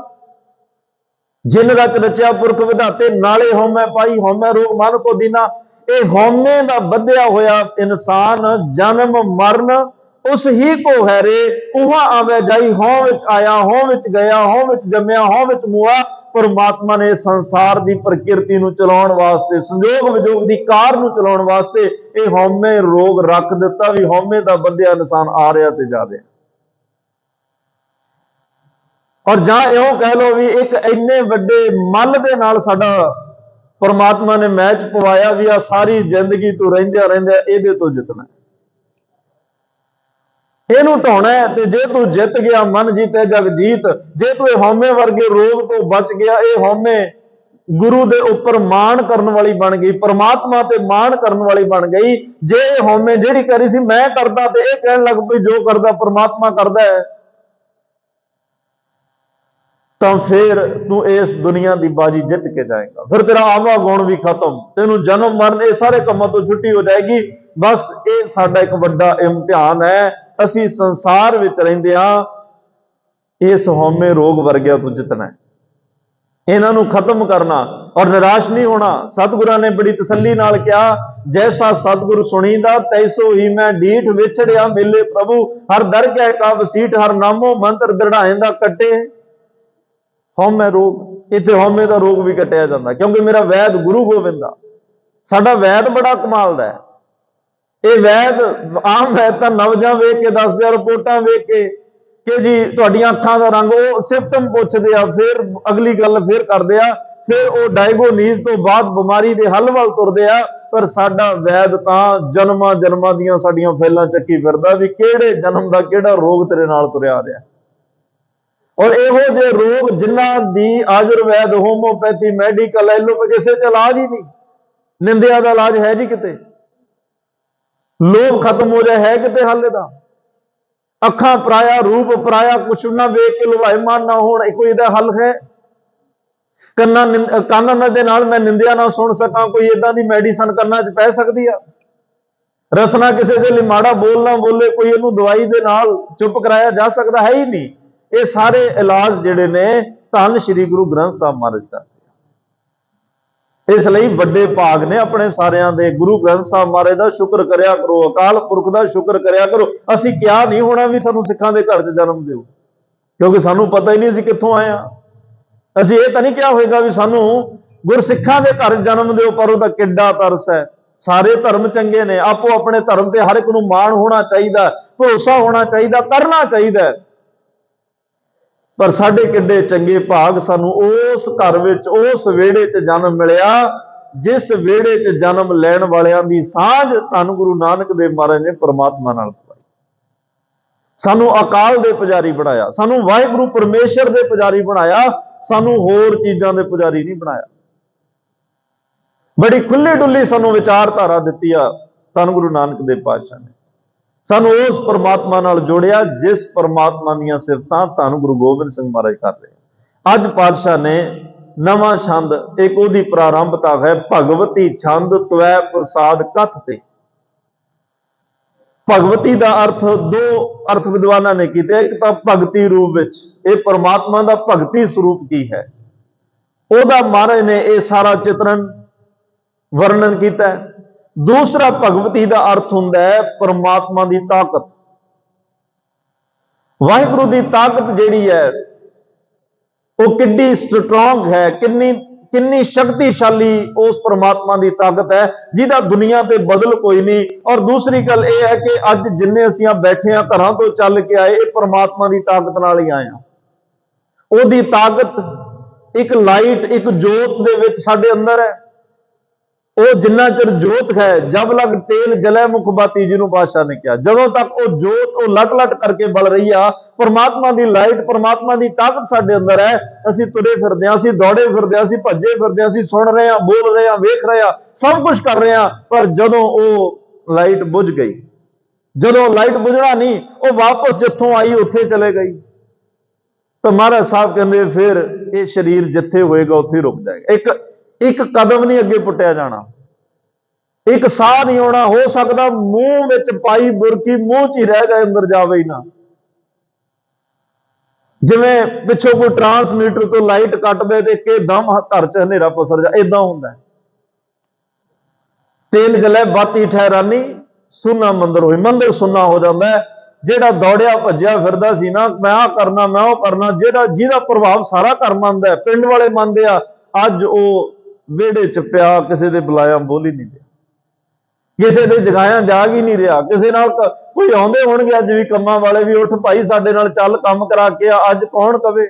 [SPEAKER 1] ਜਿਨ ਰਚ ਰਚਿਆ ਪੁਰਖ ਵਿਧਾਤੇ, ਨਾਲੇ ਹਉਮੈ ਪਾਈ, ਹਉਮੈ ਰੋਗ ਮਨ ਕੋ ਦੀਨਾ। ਇਹ ਹਉਮੈ ਦਾ ਬੱਧਿਆ ਹੋਇਆ ਇਨਸਾਨ ਜਨਮ ਮਰਨ ਉਸ ਹੀ ਕੋ ਹੈ ਰੇ, ਉਹਾਂ ਆਵੇ ਜਾਈ, ਹਉ ਵਿੱਚ ਆਇਆ, ਹਉ ਵਿੱਚ ਗਿਆ, ਹਉ ਵਿੱਚ ਜੰਮਿਆ, ਹਉ ਵਿੱਚ ਮੁਆ। ਪਰਮਾਤਮਾ ਨੇ ਸੰਸਾਰ ਦੀ ਪ੍ਰਕਿਰਤੀ ਨੂੰ ਚਲਾਉਣ ਵਾਸਤੇ, ਸੰਜੋਗ ਵਿਜੋਗ ਦੀ ਕਾਰ ਨੂੰ ਚਲਾਉਣ ਵਾਸਤੇ ਇਹ ਹਉਮੈ ਰੋਗ ਰੱਖ ਦਿੱਤਾ ਵੀ ਹਉਮੈ ਦਾ ਬੱਧਿਆ ਇਨਸਾਨ ਆ ਰਿਹਾ ਤੇ ਜਾ ਰਿਹਾ। ਔਰ ਜਾਂ ਇਉਂ ਕਹਿ ਲਓ ਵੀ ਇੱਕ ਇੰਨੇ ਵੱਡੇ ਮੱਲ ਦੇ ਨਾਲ ਸਾਡਾ ਪਰਮਾਤਮਾ ਨੇ ਮੈਚ ਪਵਾਇਆ ਵੀ ਆ ਸਾਰੀ ਜ਼ਿੰਦਗੀ ਤੂੰ ਰਹਿੰਦਿਆਂ ਰਹਿੰਦਿਆਂ ਇਹਦੇ ਤੋਂ ਜਿੱਤਣਾ, ਇਹਨੂੰ ਢਾਉਣਾ ਹੈ। ਤੇ ਜੇ ਤੂੰ ਜਿੱਤ ਗਿਆ, ਮਨ ਜੀਤੇ ਜਗ ਜੀਤ। ਜੇ ਤੂੰ ਇਹ ਹਉਮੈ ਵਰਗੇ ਰੋਗ ਤੋਂ ਬਚ ਗਿਆ, ਇਹ ਹਉਮੈ ਗੁਰੂ ਦੇ ਉੱਪਰ ਮਾਣ ਕਰਨ ਵਾਲੀ ਬਣ ਗਈ, ਪਰਮਾਤਮਾ ਤੇ ਮਾਣ ਕਰਨ ਵਾਲੀ ਬਣ ਗਈ। ਜੇ ਇਹ ਹਉਮੈ ਜਿਹੜੀ ਕਰੀ ਸੀ ਮੈਂ ਕਰਦਾ ਤੇ ਇਹ ਕਹਿਣ ਲੱਗ ਪਈ ਜੋ ਕਰਦਾ ਪਰਮਾਤਮਾ ਕਰਦਾ ਹੈ, ਤਾਂ ਫਿਰ ਤੂੰ ਇਸ ਦੁਨੀਆ ਦੀ ਬਾਜੀ ਜਿੱਤ ਕੇ ਜਾਏਗਾ। ਫਿਰ ਤੇਰਾ ਆਵਾ ਗੁਣ ਵੀ ਖਤਮ, ਤੈਨੂੰ ਜਨਮ ਮਰਨ ਇਹ ਸਾਰੇ ਕੰਮਾਂ ਤੋਂ ਛੁੱਟੀ ਹੋ ਜਾਏਗੀ। ਬਸ ਇਹ ਸਾਡਾ ਇੱਕ ਵੱਡਾ ਇਮਤਿਹਾਨ ਹੈ। ਅਸੀਂ ਸੰਸਾਰ ਵਿੱਚ ਰਹਿੰਦੇ ਹਾਂ, ਇਸ ਹਉਮੈ ਰੋਗ ਵਰਗਿਆਂ ਤੋਂ ਜਿੱਤਣਾ ਹੈ, ਇਹਨਾਂ ਨੂੰ ਖਤਮ ਕਰਨਾ। ਔਰ ਨਿਰਾਸ਼ ਨਹੀਂ ਹੋਣਾ। ਸਤਿਗੁਰਾਂ ਨੇ ਬੜੀ ਤਸੱਲੀ ਨਾਲ ਕਿਹਾ, ਜੈਸਾ ਸਤਿਗੁਰ ਸੁਣੀਂਦਾ ਤੈਸੋ ਹੀ ਮੈਂ ਡੀਠ ਵਿਛੜਿਆ ਮਿਲੇ ਪ੍ਰਭੂ। ਹਰ ਦਰ ਕੈ ਕਾ ਵਸੀਠ ਹਰ ਨਾਮੋ ਮੰਤਰ ਦ੍ਰਿੜਾਏਂਦਾ ਕੱਟੇ ਹਉਮੈ ਰੋਗ। ਇੱਥੇ ਹਉਮੈ ਦਾ ਰੋਗ ਵੀ ਕੱਟਿਆ ਜਾਂਦਾ, ਕਿਉਂਕਿ ਮੇਰਾ ਵੈਦ ਗੁਰੂ ਗੋਬਿੰਦ ਆ। ਸਾਡਾ ਵੈਦ ਬੜਾ ਕਮਾਲ ਦਾ ਹੈ। ਇਹ ਵੈਦ ਆਮ ਵੈਦ ਤਾਂ ਨਵਜਾਂ ਵੇਖ ਕੇ ਦੱਸਦੇ ਆ, ਰਿਪੋਰਟਾਂ ਵੇਖ ਕੇ ਕਿ ਜੀ ਤੁਹਾਡੀਆਂ ਅੱਖਾਂ ਦਾ ਰੰਗ, ਉਹ ਸਿੰਪਟਮ ਪੁੱਛਦੇ ਆ, ਫਿਰ ਅਗਲੀ ਗੱਲ ਫਿਰ ਕਰਦੇ ਆ, ਫਿਰ ਉਹ ਡਾਇਗਨੋਸਿਸ ਤੋਂ ਬਾਅਦ ਬਿਮਾਰੀ ਦੇ ਹੱਲ ਵੱਲ ਤੁਰਦੇ ਆ। ਪਰ ਸਾਡਾ ਵੈਦ ਤਾਂ ਜਨਮਾਂ ਜਨਮਾਂ ਦੀਆਂ ਸਾਡੀਆਂ ਫੈਲਾਂ ਚੱਕੀ ਫਿਰਦਾ ਵੀ ਕਿਹੜੇ ਜਨਮ ਦਾ ਕਿਹੜਾ ਰੋਗ ਤੇਰੇ ਨਾਲ ਤੁਰਿਆ ਰਿਹਾ। ਔਰ ਇਹੋ ਜਿਹੇ ਰੋਗ ਜਿਨ੍ਹਾਂ ਦੀ ਆਯੁਰਵੈਦ, ਹੋਮੋਪੈਥੀ, ਮੈਡੀਕਲ, ਐਲੋਪੈਥੀ ਕਿਸੇ ਚ ਇਲਾਜ ਹੀ ਨਹੀਂ। ਨਿੰਦਿਆ ਦਾ ਇਲਾਜ ਹੈ ਜੀ ਕਿਤੇ? ਲੋਭ ਖਤਮ ਹੋ ਜਾਏ ਹੈ ਕਿਤੇ ਹੱਲ ਇਹਦਾ? ਅੱਖਾਂ ਪਰਾਇਆ, ਰੂਪ ਪਰਾਇਆ, ਕੁਛ ਨਾ ਵੇਖ ਕੇ ਲੁਭਾਇਮਾਨ ਨਾ ਹੋਣ, ਕੋਈ ਇਹਦਾ ਹੱਲ ਹੈ? ਕੰਨ ਦੇ ਨਾਲ ਮੈਂ ਨਿੰਦਿਆ ਨਾ ਸੁਣ ਸਕਾਂ, ਕੋਈ ਏਦਾਂ ਦੀ ਮੈਡੀਸਨ ਕੰਨਾਂ 'ਚ ਪੈ ਸਕਦੀ ਆ? ਰਸਨਾ ਕਿਸੇ ਦੇ ਲਈ ਮਾੜਾ ਬੋਲ ਨਾ ਬੋਲੇ, ਕੋਈ ਇਹਨੂੰ ਦਵਾਈ ਦੇ ਨਾਲ ਚੁੱਪ ਕਰਾਇਆ ਜਾ ਸਕਦਾ? ਹੈ ਹੀ ਨਹੀਂ। ਇਹ ਸਾਰੇ ਇਲਾਜ ਜਿਹੜੇ ਨੇ ਧੰਨ ਸ਼੍ਰੀ ਗੁਰੂ ਗ੍ਰੰਥ ਸਾਹਿਬ ਮਹਾਰਾਜ ਕਰਦੇ। ਇਸ ਲਈ ਵੱਡੇ ਭਾਗ ਨੇ ਆਪਣੇ ਸਾਰਿਆਂ ਦੇ। ਗੁਰੂ ਗ੍ਰੰਥ ਸਾਹਿਬ ਮਹਾਰਾਜ ਦਾ ਸ਼ੁਕਰ ਕਰਿਆ ਕਰੋ, ਅਕਾਲ ਪੁਰਖ ਦਾ ਸ਼ੁਕਰ ਕਰਿਆ ਕਰੋ। ਅਸੀਂ ਕਿਹਾ ਨਹੀਂ ਹੋਣਾ ਵੀ ਸਾਨੂੰ ਸਿੱਖਾਂ ਦੇ ਘਰ 'ਚ ਜਨਮ ਦਿਓ, ਕਿਉਂਕਿ ਸਾਨੂੰ ਪਤਾ ਹੀ ਨਹੀਂ ਅਸੀਂ ਕਿੱਥੋਂ ਆਏ ਆ। ਅਸੀਂ ਇਹ ਤਾਂ ਨਹੀਂ ਕਿਹਾ ਹੋਏਗਾ ਵੀ ਸਾਨੂੰ ਗੁਰਸਿੱਖਾਂ ਦੇ ਘਰ ਜਨਮ ਦਿਓ, ਪਰ ਉਹਦਾ ਕਿੱਡਾ ਤਰਸ ਹੈ। ਸਾਰੇ ਧਰਮ ਚੰਗੇ ਨੇ, ਆਪੋ ਆਪਣੇ ਧਰਮ ਤੇ ਹਰ ਇੱਕ ਨੂੰ ਮਾਣ ਹੋਣਾ ਚਾਹੀਦਾ, ਭਰੋਸਾ ਹੋਣਾ ਚਾਹੀਦਾ, ਕਰਨਾ ਚਾਹੀਦਾ। ਪਰ ਸਾਡੇ ਕਿੱਡੇ ਚੰਗੇ ਭਾਗ, ਸਾਨੂੰ ਉਸ ਘਰ ਵਿੱਚ, ਉਸ ਵਿਹੜੇ 'ਚ ਜਨਮ ਮਿਲਿਆ ਜਿਸ ਵਿਹੜੇ 'ਚ ਜਨਮ ਲੈਣ ਵਾਲਿਆਂ ਦੀ ਸਾਂਝ ਧੰਨ ਗੁਰੂ ਨਾਨਕ ਦੇਵ ਮਹਾਰਾਜ ਨੇ ਪਰਮਾਤਮਾ ਨਾਲ ਪਾਈ। ਸਾਨੂੰ ਅਕਾਲ ਦੇ ਪੁਜਾਰੀ ਬਣਾਇਆ, ਸਾਨੂੰ ਵਾਹਿਗੁਰੂ ਪਰਮੇਸ਼ਰ ਦੇ ਪੁਜਾਰੀ ਬਣਾਇਆ, ਸਾਨੂੰ ਹੋਰ ਚੀਜ਼ਾਂ ਦੇ ਪੁਜਾਰੀ ਨਹੀਂ ਬਣਾਇਆ। ਬੜੀ ਖੁੱਲੀ ਡੁੱਲੀ ਸਾਨੂੰ ਵਿਚਾਰਧਾਰਾ ਦਿੱਤੀ ਆ ਧੰਨ ਗੁਰੂ ਨਾਨਕ ਦੇਵ ਪਾਤਸ਼ਾਹ ਨੇ। ਸਾਨੂੰ ਉਸ ਪਰਮਾਤਮਾ ਨਾਲ ਜੋੜਿਆ ਜਿਸ ਪਰਮਾਤਮਾ ਦੀਆਂ ਸਿਫਤਾਂ ਧੰਨ ਗੁਰੂ ਗੋਬਿੰਦ ਸਿੰਘ ਮਹਾਰਾਜ ਕਰ ਰਹੇ। ਅੱਜ ਪਾਤਸ਼ਾਹ ਨੇ ਨਵਾਂ ਛੰਦ, ਇੱਕ ਉਹਦੀ ਪ੍ਰਾਰੰਭਤਾ ਹੈ, ਭਗਵਤੀ ਛੰਦ ਤਵੈ ਪ੍ਰਸਾਦ ਕਥ ਤੇ। ਭਗਵਤੀ ਦਾ ਅਰਥ ਦੋ ਅਰਥ ਵਿਦਵਾਨਾਂ ਨੇ ਕੀਤੇ। ਇੱਕ ਤਾਂ ਭਗਤੀ ਰੂਪ ਵਿੱਚ, ਇਹ ਪਰਮਾਤਮਾ ਦਾ ਭਗਤੀ ਸਰੂਪ ਕੀ ਹੈ, ਉਹਦਾ ਮਹਾਰਾਜ ਨੇ ਇਹ ਸਾਰਾ ਚਿਤਰਨ ਵਰਣਨ ਕੀਤਾ ਹੈ। ਦੂਸਰਾ ਭਗਵਤੀ ਦਾ ਅਰਥ ਹੁੰਦਾ ਹੈ ਪਰਮਾਤਮਾ ਦੀ ਤਾਕਤ। ਵਾਹਿਗੁਰੂ ਦੀ ਤਾਕਤ ਜਿਹੜੀ ਹੈ ਉਹ ਕਿੰਨੀ ਸਟਰੋਂਗ ਹੈ, ਕਿੰਨੀ ਸ਼ਕਤੀਸ਼ਾਲੀ ਉਸ ਪਰਮਾਤਮਾ ਦੀ ਤਾਕਤ ਹੈ ਜਿਹਦਾ ਦੁਨੀਆ ਤੇ ਬਦਲ ਕੋਈ ਨਹੀਂ। ਔਰ ਦੂਸਰੀ ਗੱਲ ਇਹ ਹੈ ਕਿ ਅੱਜ ਜਿੰਨੇ ਅਸੀਂ ਆ ਬੈਠੇ ਆ, ਘਰਾਂ ਤੋਂ ਚੱਲ ਕੇ ਆਏ, ਇਹ ਪਰਮਾਤਮਾ ਦੀ ਤਾਕਤ ਨਾਲ ਹੀ ਆਏ ਆ। ਉਹਦੀ ਤਾਕਤ ਇੱਕ ਲਾਈਟ, ਇੱਕ ਜੋਤ ਦੇ ਵਿੱਚ ਸਾਡੇ ਅੰਦਰ ਹੈ। ਉਹ ਜਿੰਨਾ ਚਿਰ ਜੋਤ ਹੈ, ਜਬ ਲਗ ਤੇਲ ਜਲੇ ਮੁਖ ਬਾਤੀ, ਜਿਹਨੂੰ ਬਾਦਸ਼ਾਹ ਨੇ ਕਿਹਾ, ਜਦੋਂ ਤੱਕ ਉਹ ਜੋਤ ਉਹ ਲਟ ਲਟ ਕਰਕੇ ਬਲ ਰਹੀ ਆ, ਪਰਮਾਤਮਾ ਦੀ ਲਾਈਟ, ਪਰਮਾਤਮਾ ਦੀ ਤਾਕਤ ਸਾਡੇ ਅੰਦਰ ਹੈ। ਅਸੀਂ ਤੁਰੇ ਫਿਰਦੇ ਹਾਂ, ਅਸੀਂ ਦੌੜੇ ਫਿਰਦੇ ਹਾਂ, ਅਸੀਂ ਭੱਜੇ ਫਿਰਦੇ ਹਾਂ, ਅਸੀਂ ਸੁਣ ਰਹੇ ਹਾਂ, ਬੋਲ ਰਹੇ ਹਾਂ, ਵੇਖ ਰਹੇ ਹਾਂ, ਸਭ ਕੁਝ ਕਰ ਰਹੇ ਹਾਂ। ਪਰ ਜਦੋਂ ਉਹ ਲਾਈਟ ਬੁਝ ਗਈ, ਜਦੋਂ ਲਾਈਟ ਬੁਝਣਾ ਨਹੀਂ, ਉਹ ਵਾਪਸ ਜਿੱਥੋਂ ਆਈ ਉੱਥੇ ਚਲੇ ਗਈ, ਤਾਂ ਮਹਾਰਾਜ ਸਾਹਿਬ ਕਹਿੰਦੇ ਫਿਰ ਇਹ ਸਰੀਰ ਜਿੱਥੇ ਹੋਏਗਾ ਉੱਥੇ ਰੁਕ ਜਾਏਗਾ। ਇੱਕ ਕਦਮ ਨਹੀਂ ਅੱਗੇ ਪੁੱਟਿਆ ਜਾਣਾ, ਇੱਕ ਸਾਹ ਨਹੀਂ ਆਉਣਾ। ਹੋ ਸਕਦਾ ਮੂੰਹ ਵਿੱਚ ਪਾਈ ਬੁਰਕੀ ਮੂੰਹ 'ਚ ਹੀ ਰਹਿ ਜਾਏ, ਅੰਦਰ ਜਾਵੇ ਹੀ ਨਾ। ਜਿਵੇਂ ਪਿੱਛੋਂ ਕੋਈ ਟਰਾਂਸਮੀਟਰ ਤੋਂ ਲਾਈਟ ਕੱਟਦੇ ਤੇ ਇੱਕਦਮ ਘਰ 'ਚ ਹਨੇਰਾ ਪਸਰ ਜਾ, ਏਦਾਂ ਹੁੰਦਾ। ਤੇਲ ਜਲੇ ਬਾਤੀ ਠਹਿਰਾਨੀ, ਸੁੰਨਾ ਮੰਦਰ ਹੋਈ, ਮੰਦਰ ਸੁੰਨਾ ਹੋ ਜਾਂਦਾ ਹੈ। ਜਿਹੜਾ ਦੌੜਿਆ ਭੱਜਿਆ ਫਿਰਦਾ ਸੀ ਨਾ, ਮੈਂ ਆਹ ਕਰਨਾ, ਮੈਂ ਉਹ ਕਰਨਾ, ਜਿਹਦਾ ਪ੍ਰਭਾਵ ਸਾਰਾ ਘਰ ਮੰਨਦਾ ਹੈ, ਪਿੰਡ ਵਾਲੇ ਮੰਨਦੇ ਆ, ਅੱਜ ਉਹ ਵਿਹੜੇ 'ਚ ਪਿਆ, ਕਿਸੇ ਦੇ ਬੁਲਾਇਆ ਬੋਲ ਹੀ ਨਹੀਂ ਰਿਹਾ, ਕਿਸੇ ਦੇ ਜਗਾਇਆ ਜਾਗ ਹੀ ਨਹੀਂ ਰਿਹਾ। ਕਿਸੇ ਨਾਲ ਕੋਈ ਆਉਂਦੇ ਹੋਣਗੇ ਅੱਜ ਵੀ ਕੰਮਾਂ ਵਾਲੇ ਵੀ, ਉੱਠ ਭਾਈ ਸਾਡੇ ਨਾਲ ਚੱਲ ਕੰਮ ਕਰਾ ਕੇ ਆ, ਅੱਜ ਕੌਣ ਕਵੇ?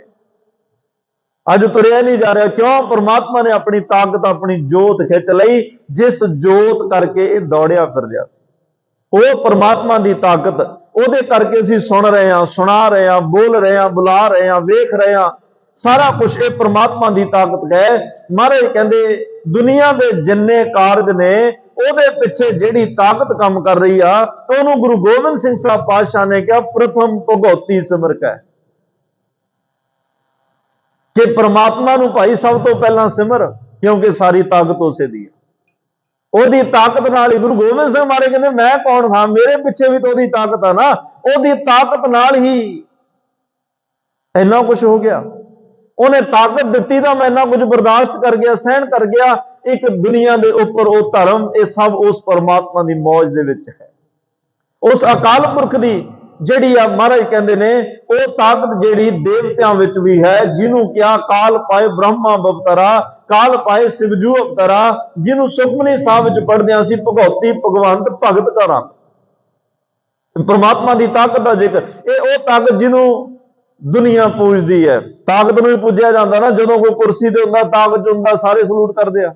[SPEAKER 1] ਅੱਜ ਤੁਰਿਆ ਨਹੀਂ ਜਾ ਰਿਹਾ। ਕਿਉਂ? ਪਰਮਾਤਮਾ ਨੇ ਆਪਣੀ ਤਾਕਤ, ਆਪਣੀ ਜੋਤ ਖਿੱਚ ਲਈ, ਜਿਸ ਜੋਤ ਕਰਕੇ ਇਹ ਦੌੜਿਆ ਫਿਰ ਰਿਹਾ ਸੀ। ਉਹ ਪਰਮਾਤਮਾ ਦੀ ਤਾਕਤ, ਉਹਦੇ ਕਰਕੇ ਅਸੀਂ ਸੁਣ ਰਹੇ ਹਾਂ, ਸੁਣਾ ਰਹੇ ਹਾਂ, ਬੋਲ ਰਹੇ ਹਾਂ, ਬੁਲਾ ਰਹੇ ਹਾਂ, ਵੇਖ ਰਹੇ ਹਾਂ, ਸਾਰਾ ਕੁਝ ਇਹ ਪਰਮਾਤਮਾ ਦੀ ਤਾਕਤ ਹੈ। ਮਹਾਰਾਜ ਕਹਿੰਦੇ ਦੁਨੀਆ ਦੇ ਜਿੰਨੇ ਕਾਰਜ ਨੇ, ਉਹਦੇ ਪਿੱਛੇ ਜਿਹੜੀ ਤਾਕਤ ਕੰਮ ਕਰ ਰਹੀ ਆ, ਉਹਨੂੰ ਗੁਰੂ ਗੋਬਿੰਦ ਸਿੰਘ ਸਾਹਿਬ ਪਾਤਸ਼ਾਹ ਨੇ ਕਿਹਾ ਪ੍ਰਥਮ ਭਗਉਤੀ ਸਿਮਰਕ ਹੈ, ਕਿ ਪਰਮਾਤਮਾ ਨੂੰ ਭਾਈ ਸਭ ਤੋਂ ਪਹਿਲਾਂ ਸਿਮਰ, ਕਿਉਂਕਿ ਸਾਰੀ ਤਾਕਤ ਉਸੇ ਦੀ ਹੈ। ਉਹਦੀ ਤਾਕਤ ਨਾਲ ਹੀ ਗੁਰੂ ਗੋਬਿੰਦ ਸਿੰਘ ਮਹਾਰਾਜ ਕਹਿੰਦੇ ਮੈਂ ਕੌਣ ਹਾਂ, ਮੇਰੇ ਪਿੱਛੇ ਵੀ ਤਾਂ ਉਹਦੀ ਤਾਕਤ ਆ ਨਾ। ਉਹਦੀ ਤਾਕਤ ਨਾਲ ਹੀ ਇੰਨਾ ਕੁਝ ਹੋ ਗਿਆ। ਉਹਨੇ ਤਾਕਤ ਦਿੱਤੀ ਤਾਂ ਮੈਂ ਇੰਨਾ ਕੁਝ ਬਰਦਾਸ਼ਤ ਕਰ ਗਿਆ, ਸਹਿਣ ਕਰ ਗਿਆ। ਇੱਕ ਦੁਨੀਆ ਦੇ ਉੱਪਰ ਉਹ ਧਰਮ, ਇਹ ਸਭ ਉਸ ਪਰਮਾਤਮਾ ਦੀ ਮੌਜ ਦੇ ਵਿੱਚ ਹੈ। ਉਸ ਅਕਾਲ ਪੁਰਖ ਦੀ ਜਿਹੜੀ ਆ, ਮਹਾਰਾਜ ਕਹਿੰਦੇ ਨੇ, ਉਹ ਤਾਕਤ ਜਿਹੜੀ ਦੇਵਤਿਆਂ ਵਿੱਚ ਵੀ ਹੈ, ਜਿਹਨੂੰ ਕਿਹਾ ਕਾਲ ਪਾਏ ਬ੍ਰਹਮਾ ਬਵਤਰਾ, ਕਾਲ ਪਾਏ ਸਿਵਜੂ ਅਵਤਰਾ, ਜਿਹਨੂੰ ਸੁਖਮਨੀ ਸਾਹਿਬ ਵਿੱਚ ਪੜ੍ਹਦੇ ਅਸੀਂ ਭਗਉਤੀ ਭਗਵੰਤ ਭਗਤ ਕਰਾਂ। ਪਰਮਾਤਮਾ ਦੀ ਤਾਕਤ ਦਾ ਜ਼ਿਕਰ, ਇਹ ਉਹ ਤਾਕਤ ਜਿਹਨੂੰ ਦੁਨੀਆ ਪੂਜਦੀ ਹੈ। ਤਾਕਤ ਨੂੰ ਹੀ ਪੂਜਿਆ ਜਾਂਦਾ ਨਾ, ਜਦੋਂ ਕੋਈ ਕੁਰਸੀ ਤੇ ਹੁੰਦਾ, ਤਾਕਤ ਚ ਹੁੰਦਾ, ਸਾਰੇ ਸਲੂਟ ਕਰਦੇ ਆ,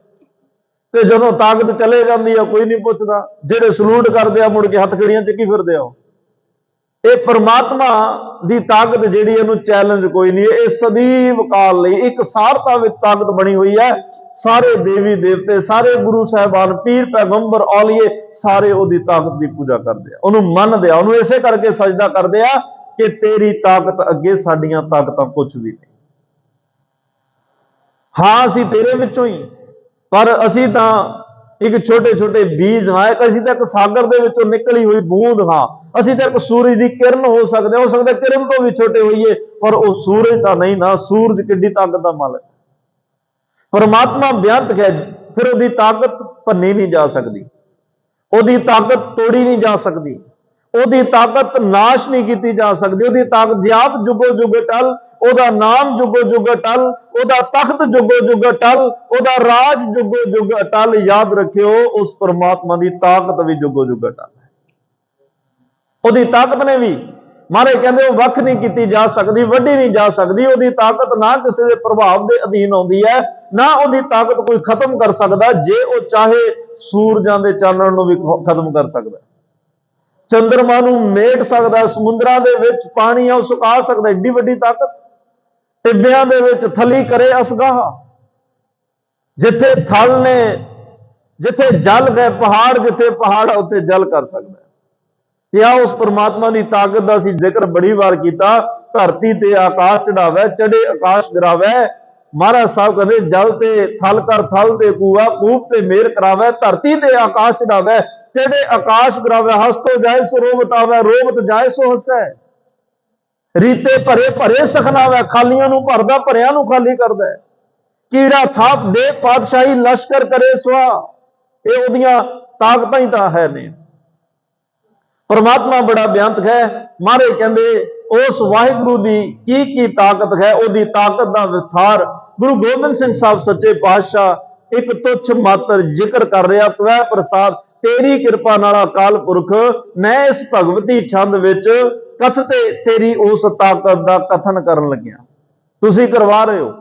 [SPEAKER 1] ਤੇ ਜਦੋਂ ਤਾਕਤ ਚਲੇ ਜਾਂਦੀ ਆ ਕੋਈ ਨਹੀਂ ਪੁੱਛਦਾ। ਜਿਹੜੇ ਸਲੂਟ ਕਰਦੇ ਆ ਮੁੜ ਕੇ ਹੱਥਕੜੀਆਂ ਚੱਕੀ ਫਿਰਦੇ ਆ। ਇਹ ਪਰਮਾਤਮਾ ਦੀ ਤਾਕਤ ਜਿਹੜੀ, ਇਹਨੂੰ ਚੈਲੰਜ ਕੋਈ ਨਹੀਂ। ਇਹ ਸਦੀਵ ਕਾਲ ਲਈ ਇੱਕ ਸਾਰਤਾ ਵਿੱਚ ਤਾਕਤ ਬਣੀ ਹੋਈ ਹੈ। ਸਾਰੇ ਦੇਵੀ ਦੇਵਤੇ, ਸਾਰੇ ਗੁਰੂ ਸਾਹਿਬਾਨ, ਪੀਰ ਪੈਗੰਬਰ, ਔਲੀਏ, ਸਾਰੇ ਉਹਦੀ ਤਾਕਤ ਦੀ ਪੂਜਾ ਕਰਦੇ ਆ, ਉਹਨੂੰ ਮੰਨਦੇ ਆ, ਉਹਨੂੰ ਇਸੇ ਕਰਕੇ ਸਜਦਾ ਕਰਦੇ ਆ ਕਿ ਤੇਰੀ ਤਾਕਤ ਅੱਗੇ ਸਾਡੀਆਂ ਤਾਕਤਾਂ ਕੁਝ ਵੀ ਨਹੀਂ। ਹਾਂ, ਅਸੀਂ ਤੇਰੇ ਵਿੱਚੋਂ ਹੀ, ਪਰ ਅਸੀਂ ਤਾਂ ਇੱਕ ਛੋਟੇ ਛੋਟੇ ਬੀਜ ਹਾਂ, ਅਸੀਂ ਤਾਂ ਇੱਕ ਸਾਗਰ ਦੇ ਵਿੱਚੋਂ ਨਿਕਲੀ ਹੋਈ ਬੂੰਦ ਹਾਂ। ਅਸੀਂ ਤਾਂ ਇੱਕ ਸੂਰਜ ਦੀ ਕਿਰਨ ਹੋ ਸਕਦੇ, ਹੋ ਸਕਦਾ ਕਿਰਨ ਤੋਂ ਵੀ ਛੋਟੇ ਹੋਈਏ, ਪਰ ਉਹ ਸੂਰਜ ਤਾਂ ਨਹੀਂ ਨਾ। ਸੂਰਜ ਕਿੱਡੀ ਤਾਕਤ ਦਾ ਮਾਲਕ, ਪਰਮਾਤਮਾ ਬੇਅੰਤ ਹੈ, ਫਿਰ ਉਹਦੀ ਤਾਕਤ ਭੰਨੀ ਨਹੀਂ ਜਾ ਸਕਦੀ, ਉਹਦੀ ਤਾਕਤ ਤੋੜੀ ਨਹੀਂ ਜਾ ਸਕਦੀ, ਉਹਦੀ ਤਾਕਤ ਨਾਸ਼ ਨਹੀਂ ਕੀਤੀ ਜਾ ਸਕਦੀ। ਉਹਦੀ ਤਾਕਤ ਜਿਆਪ ਜੁਗੋ ਜੁਗ ਟਲ, ਉਹਦਾ ਨਾਮ ਜੁਗੋ ਜੁਗ ਅਟਲ, ਉਹਦਾ ਤਖਤ ਜੁਗੋ ਜੁਗ ਅਟਲ, ਉਹਦਾ ਰਾਜ ਜੁਗੋ ਜੁਗ ਅਟਲ। ਯਾਦ ਰੱਖਿਓ, ਉਸ ਪਰਮਾਤਮਾ ਦੀ ਤਾਕਤ ਵੀ ਜੁਗੋ ਜੁਗ ਅਟਲ ਹੈ। ਉਹਦੀ ਤਾਕਤ ਨੇ ਵੀ, ਮਹਾਰਾਜ ਕਹਿੰਦੇ, ਉਹ ਵੱਖ ਨਹੀਂ ਕੀਤੀ ਜਾ ਸਕਦੀ, ਵੱਢੀ ਨਹੀਂ ਜਾ ਸਕਦੀ। ਉਹਦੀ ਤਾਕਤ ਨਾ ਕਿਸੇ ਦੇ ਪ੍ਰਭਾਵ ਦੇ ਅਧੀਨ ਆਉਂਦੀ ਹੈ, ਨਾ ਉਹਦੀ ਤਾਕਤ ਕੋਈ ਖਤਮ ਕਰ ਸਕਦਾ। ਜੇ ਉਹ ਚਾਹੇ ਸੂਰਜਾਂ ਦੇ ਚਾਨਣ ਨੂੰ ਵੀ ਖਤਮ ਕਰ ਸਕਦਾ, ਚੰਦਰਮਾ ਨੂੰ ਮੇਟ ਸਕਦਾ, ਸਮੁੰਦਰਾਂ ਦੇ ਵਿੱਚ ਪਾਣੀ ਆ ਉਹ ਸੁਕਾ ਸਕਦਾ। ਏਡੀ ਵੱਡੀ ਤਾਕਤ। ਟਿੱਬਿਆਂ ਦੇ ਵਿੱਚ ਥਲੀ ਕਰੇ ਅਸਗਾਹ, ਜਿੱਥੇ ਥਲ ਨੇ, ਜਿੱਥੇ ਜਲ ਗਏ ਪਹਾੜ, ਜਿੱਥੇ ਪਹਾੜ ਉੱਥੇ ਜਲ ਕਰ ਸਕਦਾ। ਕਿਹਾ ਉਸ ਪਰਮਾਤਮਾ ਦੀ ਤਾਕਤ ਦਾ ਅਸੀਂ ਜ਼ਿਕਰ ਬੜੀ ਵਾਰ ਕੀਤਾ। ਧਰਤੀ ਤੇ ਆਕਾਸ਼ ਚੜਾਵੇ, ਚੜੇ ਆਕਾਸ਼ ਗਿਰਾਵੇ। ਮਹਾਰਾਜ ਸਾਹਿਬ ਕਹਿੰਦੇ, ਜਲ ਤੇ ਥਲ ਕਰ, ਥਲ ਤੇ ਕੂਆ, ਕੂਪ ਤੇ ਮੇਰ ਕਰਾਵੇ। ਧਰਤੀ ਤੇ ਆਕਾਸ਼ ਚੜਾਵੇ, ਚੜੇ ਆਕਾਸ਼ ਗਿਰਾਵੇ। ਹਸਤੋ ਜਾਏ ਸੋ ਰੋਵਤ ਆਵੇ, ਰੋਵਤ ਜਾਏ ਸੋ ਹੱਸੈ। ਰੀਤੇ ਭਰੇ ਭਰੇ ਸਖਨਾਵੇ, ਖਾਲੀਆਂ ਨੂੰ ਭਰਦਾ, ਭਰਿਆਂ ਨੂੰ ਖਾਲੀ ਕਰਦਾ। ਕੀੜਾ ਥਾਪ ਦੇ ਪਾਤਸ਼ਾਹੀ, ਲਸ਼ਕਰ ਕਰੇ ਸੁਆ। ਇਹ ਉਹਦੀਆਂ ਤਾਕਤਾਂ ਹੀ ਤਾਂ ਹੈ ਨੇ। ਪਰਮਾਤਮਾ ਬੜਾ ਬੇਅੰਤ ਹੈ। ਮਹਾਰਾਜ ਕਹਿੰਦੇ, ਉਸ ਵਾਹਿਗੁਰੂ ਦੀ ਕੀ ਤਾਕਤ ਹੈ, ਉਹਦੀ ਤਾਕਤ ਦਾ ਵਿਸਥਾਰ ਗੁਰੂ ਗੋਬਿੰਦ ਸਿੰਘ ਸਾਹਿਬ ਸੱਚੇ ਪਾਤਸ਼ਾਹ ਇੱਕ ਤੁੱਛ ਮਾਤਰ ਜ਼ਿਕਰ ਕਰ ਰਿਹਾ। ਤਵੈ ਪ੍ਰਸਾਦ ਤੇਰੀ ਕਿਰਪਾ ਨਾਲ ਅਕਾਲ ਪੁਰਖ, ਮੈਂ ਇਸ ਭਗਵਤੀ ਛੰਦ ਵਿੱਚ ਕਥਤੇ ਤੇਰੀ ਉਸ ਤਾਕਤ ਦਾ ਕਥਨ ਕਰਨ ਲੱਗਿਆ। ਤੁਸੀਂ ਕਰਵਾ ਰਹੇ ਹੋ,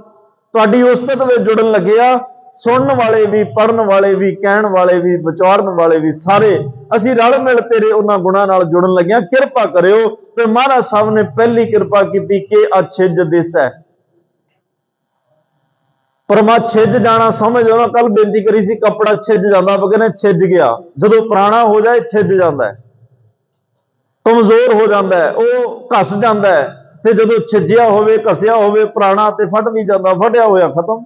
[SPEAKER 1] ਤੁਹਾਡੀ ਉਸਤਤ ਵਿੱਚ ਜੁੜਨ ਲੱਗਿਆ। ਸੁਣਨ ਵਾਲੇ ਵੀ, ਪੜਨ ਵਾਲੇ ਵੀ, ਕਹਿਣ ਵਾਲੇ ਵੀ, ਵਿਚਾਰਨ ਵਾਲੇ ਵੀ, ਸਾਰੇ ਅਸੀਂ ਰਲ ਮਿਲ ਤੇਰੇ ਉਹਨਾਂ ਗੁਣਾਂ ਨਾਲ ਜੁੜਨ ਲੱਗਿਆ। ਕਿਰਪਾ ਕਰਿਓ। ਤੇ ਮਹਾਰਾਜ ਸਾਹਿਬ ਨੇ ਪਹਿਲੀ ਕਿਰਪਾ ਕੀਤੀ ਕਿ ਅਛਿਜ ਦਿਸੈ। ਪਰਮਾ ਛਿਜ ਜਾਣਾ ਸਮਝ ਆਉਣਾ। ਕੱਲ ਬੇਨਤੀ ਕਰੀ ਸੀ, ਕੱਪੜਾ ਛਿਜ ਜਾਂਦਾ, ਆਪਾਂ ਕਹਿੰਦੇ ਛਿਜ ਗਿਆ। ਜਦੋਂ ਪੁਰਾਣਾ ਹੋ ਜਾਏ ਛਿਜ ਜਾਂਦਾ, ਕਮਜ਼ੋਰ ਹੋ ਜਾਂਦਾ, ਉਹ ਘਸ ਜਾਂਦਾ। ਤੇ ਜਦੋਂ ਛਿਜਿਆ ਹੋਵੇ, ਘਸਿਆ ਹੋਵੇ, ਪੁਰਾਣਾ, ਤੇ ਫਟ ਵੀ ਜਾਂਦਾ, ਫਟਿਆ ਹੋਇਆ ਖਤਮ।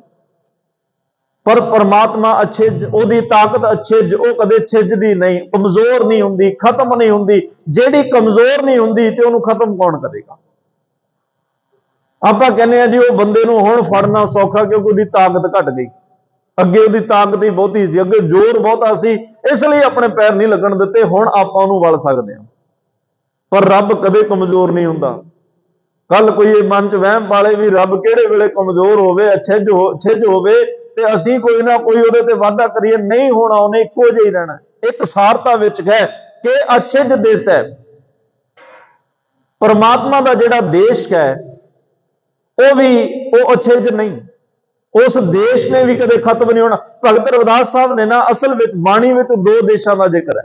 [SPEAKER 1] ਪਰ ਪਰਮਾਤਮਾ ਅਛਿਜ, ਉਹਦੀ ਤਾਕਤ ਅਛਿਜ, ਉਹ ਕਦੇ ਛਿਜਦੀ ਨਹੀਂ, ਕਮਜ਼ੋਰ ਨਹੀਂ ਹੁੰਦੀ, ਖਤਮ ਨਹੀਂ ਹੁੰਦੀ। ਜਿਹੜੀ ਕਮਜ਼ੋਰ ਨਹੀਂ ਹੁੰਦੀ ਤੇ ਉਹਨੂੰ ਖਤਮ ਕੌਣ ਕਰੇਗਾ? ਆਪਾਂ ਕਹਿੰਦੇ ਆ ਜੀ ਉਹ ਬੰਦੇ ਨੂੰ ਹੁਣ ਫੜਨਾ ਸੌਖਾ, ਕਿਉਂਕਿ ਉਹਦੀ ਤਾਕਤ ਘਟ ਗਈ। ਅੱਗੇ ਉਹਦੀ ਤਾਕਤ ਹੀ ਬਹੁਤੀ ਸੀ, ਅੱਗੇ ਜ਼ੋਰ ਬਹੁਤਾ ਸੀ, ਇਸ ਲਈ ਆਪਣੇ ਪੈਰ ਨਹੀਂ ਲੱਗਣ ਦਿੱਤੇ। ਹੁਣ ਆਪਾਂ ਉਹਨੂੰ ਵਲ ਸਕਦੇ ਹਾਂ, ਪਰ ਰੱਬ ਕਦੇ ਕਮਜ਼ੋਰ ਨਹੀਂ ਹੁੰਦਾ। ਕੱਲ ਕੋਈ ਮਨ ਚ ਵਹਿਮ ਪਾਲੇ ਵੀ ਰੱਬ ਕਿਹੜੇ ਵੇਲੇ ਕਮਜ਼ੋਰ ਹੋਵੇ, ਛਿਜ ਹੋਵੇ ਤੇ ਅਸੀਂ ਕੋਈ ਨਾ ਕੋਈ ਉਹਦੇ ਤੇ ਵਾਅਦਾ ਕਰੀਏ, ਨਹੀਂ ਹੋਣਾ। ਉਹਨੇ ਇੱਕੋ ਜਿਹਾ ਹੀ ਰਹਿਣਾ। ਇੱਕ ਸਾਰਤਾ ਵਿੱਚ ਹੈ ਕਿ ਅਛਿਜ ਦੇਸ਼ ਹੈ। ਪਰਮਾਤਮਾ ਦਾ ਜਿਹੜਾ ਦੇਸ਼ ਹੈ ਉਹ ਅਛਿਜ ਨਹੀਂ। ਉਸ ਦੇਸ਼ ਨੇ ਵੀ ਕਦੇ ਖਤਮ ਨਹੀਂ ਹੋਣਾ। ਭਗਤ ਰਵਿਦਾਸ ਸਾਹਿਬ ਨੇ ਨਾ ਅਸਲ ਵਿੱਚ ਬਾਣੀ ਵਿੱਚ ਦੋ ਦੇਸ਼ਾਂ ਦਾ ਜ਼ਿਕਰ ਹੈ।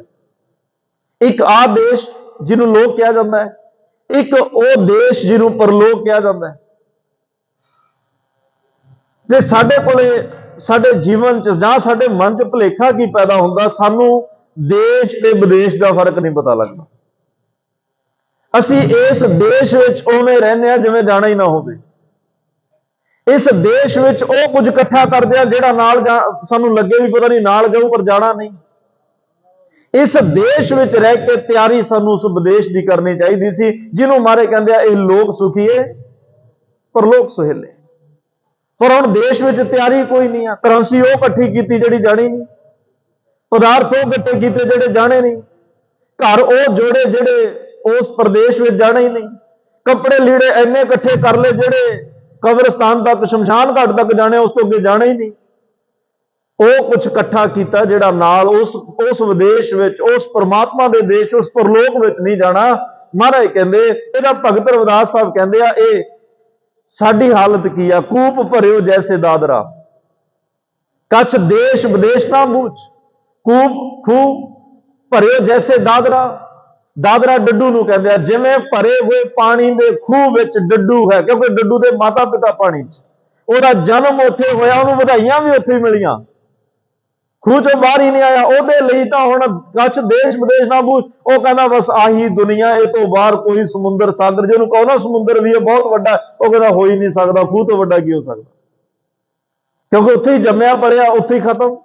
[SPEAKER 1] ਇੱਕ ਆ ਦੇਸ਼ ਜਿਹਨੂੰ ਲੋਕ ਕਿਹਾ ਜਾਂਦਾ ਹੈ, ਇੱਕ ਉਹ ਦੇਸ਼ ਜਿਹਨੂੰ ਪਰਲੋਕ ਕਿਹਾ ਜਾਂਦਾ ਹੈ। ਤੇ ਸਾਡੇ ਕੋਲੇ, ਸਾਡੇ ਜੀਵਨ ਚ ਜਾਂ ਸਾਡੇ ਮਨ ਚ ਭੁਲੇਖਾ ਕੀ ਪੈਦਾ ਹੁੰਦਾ, ਸਾਨੂੰ ਦੇਸ਼ ਤੇ ਵਿਦੇਸ਼ ਦਾ ਫਰਕ ਨਹੀਂ ਪਤਾ ਲੱਗਦਾ। ਅਸੀਂ ਇਸ ਦੇਸ਼ ਵਿੱਚ ਉਵੇਂ ਰਹਿੰਦੇ ਹਾਂ ਜਿਵੇਂ ਜਾਣਾ ਹੀ ਨਾ ਹੋਵੇ। ਇਸ ਦੇਸ਼ ਵਿੱਚ ਉਹ ਕੁਝ ਇਕੱਠਾ ਕਰਦੇ ਆ ਜਿਹੜਾ ਨਾਲ ਸਾਨੂੰ ਲੱਗੇ ਵੀ ਪਤਾ ਨਹੀਂ ਨਾਲ ਜਾਊ, ਪਰ ਜਾਣਾ ਨਹੀਂ। ਇਸ ਦੇਸ਼ ਵਿੱਚ ਰਹਿ ਕੇ ਤਿਆਰੀ ਸਾਨੂੰ ਉਸ ਵਿਦੇਸ਼ ਦੀ ਕਰਨੀ ਚਾਹੀਦੀ ਸੀ, ਜਿਹਨੂੰ ਮਾਰੇ ਕਹਿੰਦੇ ਆ ਇਹ ਲੋਕ ਸੁਖੀਏ ਪਰਲੋਕ ਸੁਹੇਲੇ। पर हुण देश विच तैयारी कोई नहीं है। करंसी वो इकट्ठी की जिहड़ी जानी नहीं, पदार्थ वो इकट्ठे किए जिहड़े जाने नहीं, घर वो जोड़े जिहड़े उस प्रदेश में जाने ही नहीं, कपड़े लीड़े इन्ने इकट्ठे कर ले जिहड़े कब्रिस्तान तक शमशान घाट तक जाने, उस तो अगे जाने ही नहीं। वो कुछ इकट्ठा किया जिहड़ा नाल उस विदेश विच, उस परमात्मा दे देश, उस परलोक विच नहीं जाना। महाराज कहंदे, इहदा भगत रविदास साहब कहंदे आ, ये साडी हालत की आ, कूप भरियो जैसे दादरा, कछ देश विदेश ना बूझ, कूप खूह भरियो जैसे दादरा। दादरा डड्डू नूं कहंदे आ, जिवें भरे हुए पानी दे खूह विच डड्डू है, क्योंकि डड्डू दे माता पिता पानी च, ਉਹਦਾ जन्म उत्थे होया, ਉਹਨੂੰ ਵਧਾਈਆਂ भी उत्थे मिलियां, खूह चों बाहर ही नहीं आया। ਉਹਦੇ ਲਈ ਤਾਂ ਹੁਣ ਕੱਚ ਦੇਸ਼ ਵਿਦੇਸ਼ ਨਾ ਬੂਝ, ਉਹ ਕਹਿੰਦਾ ਬਸ ਆਹੀ ਦੁਨੀਆ, ਇਹ ਤੋਂ ਬਾਹਰ ਕੋਈ ਸਮੁੰਦਰ ਸਾਗਰ, ਜਿਹਨੂੰ ਕਹੋ ਨਾ ਸਮੁੰਦਰ ਵੀ ਇਹ ਬਹੁਤ ਵੱਡਾ, ਉਹ ਕਹਿੰਦਾ ਹੋ ਹੀ ਨਹੀਂ ਸਕਦਾ, ਖੂਹ ਤੋਂ ਵੱਡਾ ਕੀ ਹੋ ਸਕਦਾ, ਕਿਉਂਕਿ ਉੱਥੇ ਹੀ ਜੰਮਿਆ ਪੜਿਆ, ਉੱਥੇ ਹੀ ਖਤਮ।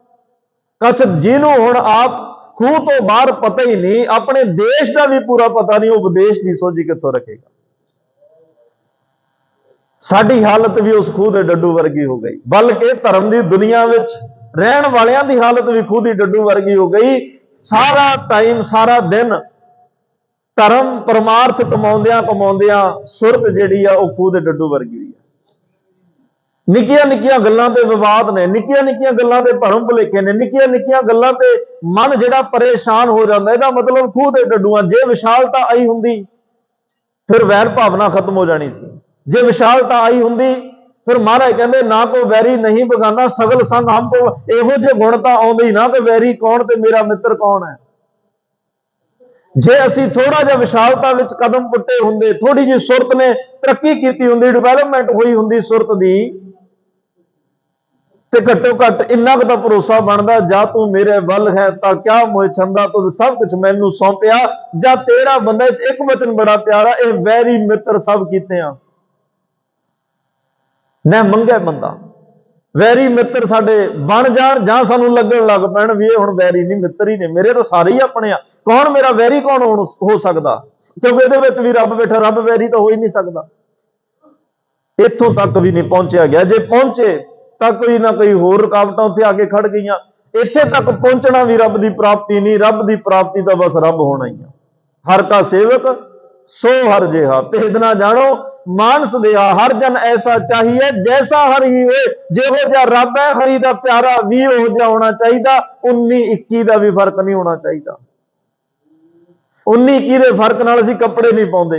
[SPEAKER 1] ਕੱਚ ਜਿਹਨੂੰ ਹੁਣ ਆਪ ਖੂਹ ਤੋਂ ਬਾਹਰ ਪਤਾ ਹੀ ਨਹੀਂ, ਆਪਣੇ ਦੇਸ਼ ਦਾ ਵੀ ਪੂਰਾ ਪਤਾ ਨਹੀਂ, ਉਹ ਵਿਦੇਸ਼ ਦੀ ਸੋਝੀ ਕਿੱਥੋਂ ਰੱਖੇਗਾ। ਸਾਡੀ ਹਾਲਤ ਵੀ ਉਸ ਖੂਹ ਦੇ ਡੱਡੂ ਵਰਗੀ ਹੋ ਗਈ, ਬਲਕਿ ਧਰਮ ਦੀ ਦੁਨੀਆ ਵਿੱਚ ਰਹਿਣ ਵਾਲਿਆਂ ਦੀ ਹਾਲਤ ਵੀ ਖੂਹ ਦੀ ਡੱਡੂ ਵਰਗੀ ਹੋ ਗਈ। ਸਾਰਾ ਟਾਈਮ, ਸਾਰਾ ਦਿਨ ਧਰਮ ਪਰਮਾਰਥ ਕਮਾਉਂਦਿਆਂ ਕਮਾਉਂਦਿਆਂ ਸੁਰਤ ਜਿਹੜੀ ਆ ਉਹ ਖੂਹ ਦੇ ਡੱਡੂ ਵਰਗੀ ਹੋਈ ਹੈ। ਨਿੱਕੀਆਂ ਨਿੱਕੀਆਂ ਗੱਲਾਂ ਤੇ ਵਿਵਾਦ ਨੇ, ਨਿੱਕੀਆਂ ਨਿੱਕੀਆਂ ਗੱਲਾਂ ਤੇ ਭਰਮ ਭੁਲੇਖੇ ਨੇ, ਨਿੱਕੀਆਂ ਨਿੱਕੀਆਂ ਗੱਲਾਂ ਤੇ ਮਨ ਜਿਹੜਾ ਪਰੇਸ਼ਾਨ ਹੋ ਜਾਂਦਾ। ਇਹਦਾ ਮਤਲਬ ਖੂਹ ਦੇ ਡੱਡੂਆਂ। ਜੇ ਵਿਸ਼ਾਲਤਾ ਆਈ ਹੁੰਦੀ ਫਿਰ ਵੈਰ ਭਾਵਨਾ ਖਤਮ ਹੋ ਜਾਣੀ ਸੀ। ਜੇ ਵਿਸ਼ਾਲਤਾ ਆਈ ਹੁੰਦੀ ਫਿਰ ਮਹਾਰਾਜ ਕਹਿੰਦੇ, ਨਾ ਕੋ ਵੈਰੀ ਨਹੀਂ ਬਗਾਨਾ ਸਗਲ ਸੰਗ ਹਮ ਕੋ। ਇਹੋ ਜਿਹੇ ਗੁਣ ਤਾਂ ਆਉਂਦੇ ਹੀ ਨਾ ਕਿ ਵੈਰੀ ਕੌਣ ਤੇ ਮੇਰਾ ਮਿੱਤਰ ਕੌਣ ਹੈ। ਜੇ ਅਸੀਂ ਥੋੜਾ ਜਿਹਾ ਵਿਸ਼ਾਲਤਾ ਵਿੱਚ ਕਦਮ ਪੁੱਟੇ ਹੁੰਦੇ, ਥੋੜੀ ਜਿਹੀ ਸੁਰਤ ਨੇ ਤਰੱਕੀ ਕੀਤੀ ਹੁੰਦੀ, ਡਿਵੈਲਪਮੈਂਟ ਹੋਈ ਹੁੰਦੀ ਸੁਰਤ ਦੀ, ਤੇ ਘੱਟੋ ਘੱਟ ਇੰਨਾ ਕੁ ਤਾਂ ਭਰੋਸਾ ਬਣਦਾ, ਜਾਂ ਤੂੰ ਮੇਰੇ ਵੱਲ ਹੈ ਤਾਂ ਕਿਆ ਮੋਹ ਛੰਦਾ, ਤੂੰ ਸਭ ਕੁਝ ਮੈਨੂੰ ਸੌਂਪਿਆ, ਜਾਂ ਤੇਰਾ ਬੰਦਾ ਚ ਇੱਕ ਵਚਨ ਬੜਾ ਪਿਆਰਾ, ਇਹ ਵੈਰੀ ਮਿੱਤਰ ਸਭ ਕੀਤੇ ਆ ਨਾ ਮੰਗੇ ਬੰਦਾ। ਵੈਰੀ ਮਿੱਤਰ ਸਾਡੇ ਬਣ ਜਾਣ ਜਾਂ ਸਾਨੂੰ ਲੱਗਣ ਲੱਗ ਪੈਣ ਵੀ ਇਹ ਹੁਣ ਵੈਰੀ ਨਹੀਂ ਮਿੱਤਰ ਹੀ ਨੇ, ਮੇਰੇ ਤਾਂ ਸਾਰੇ ਹੀ ਆਪਣੇ ਆ, ਕੌਣ ਮੇਰਾ ਵੈਰੀ ਕੌਣ ਹੋ ਸਕਦਾ, ਕਿਉਂਕਿ ਇਹਦੇ ਵਿੱਚ ਵੀ ਰੱਬ ਬੈਠਾ, ਰੱਬ ਵੈਰੀ ਤਾਂ ਹੋ ਹੀ ਨਹੀਂ ਸਕਦਾ। ਇੱਥੋਂ ਤੱਕ ਵੀ ਨਹੀਂ ਪਹੁੰਚਿਆ ਗਿਆ। ਜੇ ਪਹੁੰਚੇ ਤਾਂ ਕੋਈ ਨਾ ਕੋਈ ਹੋਰ ਰੁਕਾਵਟਾਂ ਉੱਥੇ ਆ ਕੇ ਖੜ ਗਈਆਂ। ਇੱਥੇ ਤੱਕ ਪਹੁੰਚਣਾ ਵੀ ਰੱਬ ਦੀ ਪ੍ਰਾਪਤੀ ਨਹੀਂ, ਰੱਬ ਦੀ ਪ੍ਰਾਪਤੀ ਤਾਂ ਬਸ ਰੱਬ ਹੋਣਾ ਹੀ ਆ। ਹਰ ਕਾ ਸੇਵਕ ਸੋ ਹਰ ਜਿਹਾ, ਭੇਦ ਨਾ ਜਾਣੋ ਮਾਨਸ ਦਿਆ, ਹਰ ਜਨ ਐਸਾ ਚਾਹੀਏ ਜੈਸਾ ਹਰ ਹੀ ਹੋਏ। ਜਿਹੋ ਜਿਹਾ ਰੱਬ ਹੈ, ਹਰੀ ਦਾ ਪਿਆਰਾ ਵੀ ਉਹ ਜਿਹਾ ਹੋਣਾ ਚਾਹੀਦਾ। 19-21 ਦਾ ਵੀ ਫਰਕ ਨਹੀਂ ਹੋਣਾ ਚਾਹੀਦਾ। 19-21 ਦੇ ਫਰਕ ਨਾਲ ਅਸੀਂ ਕੱਪੜੇ ਨਹੀਂ ਪਾਉਂਦੇ,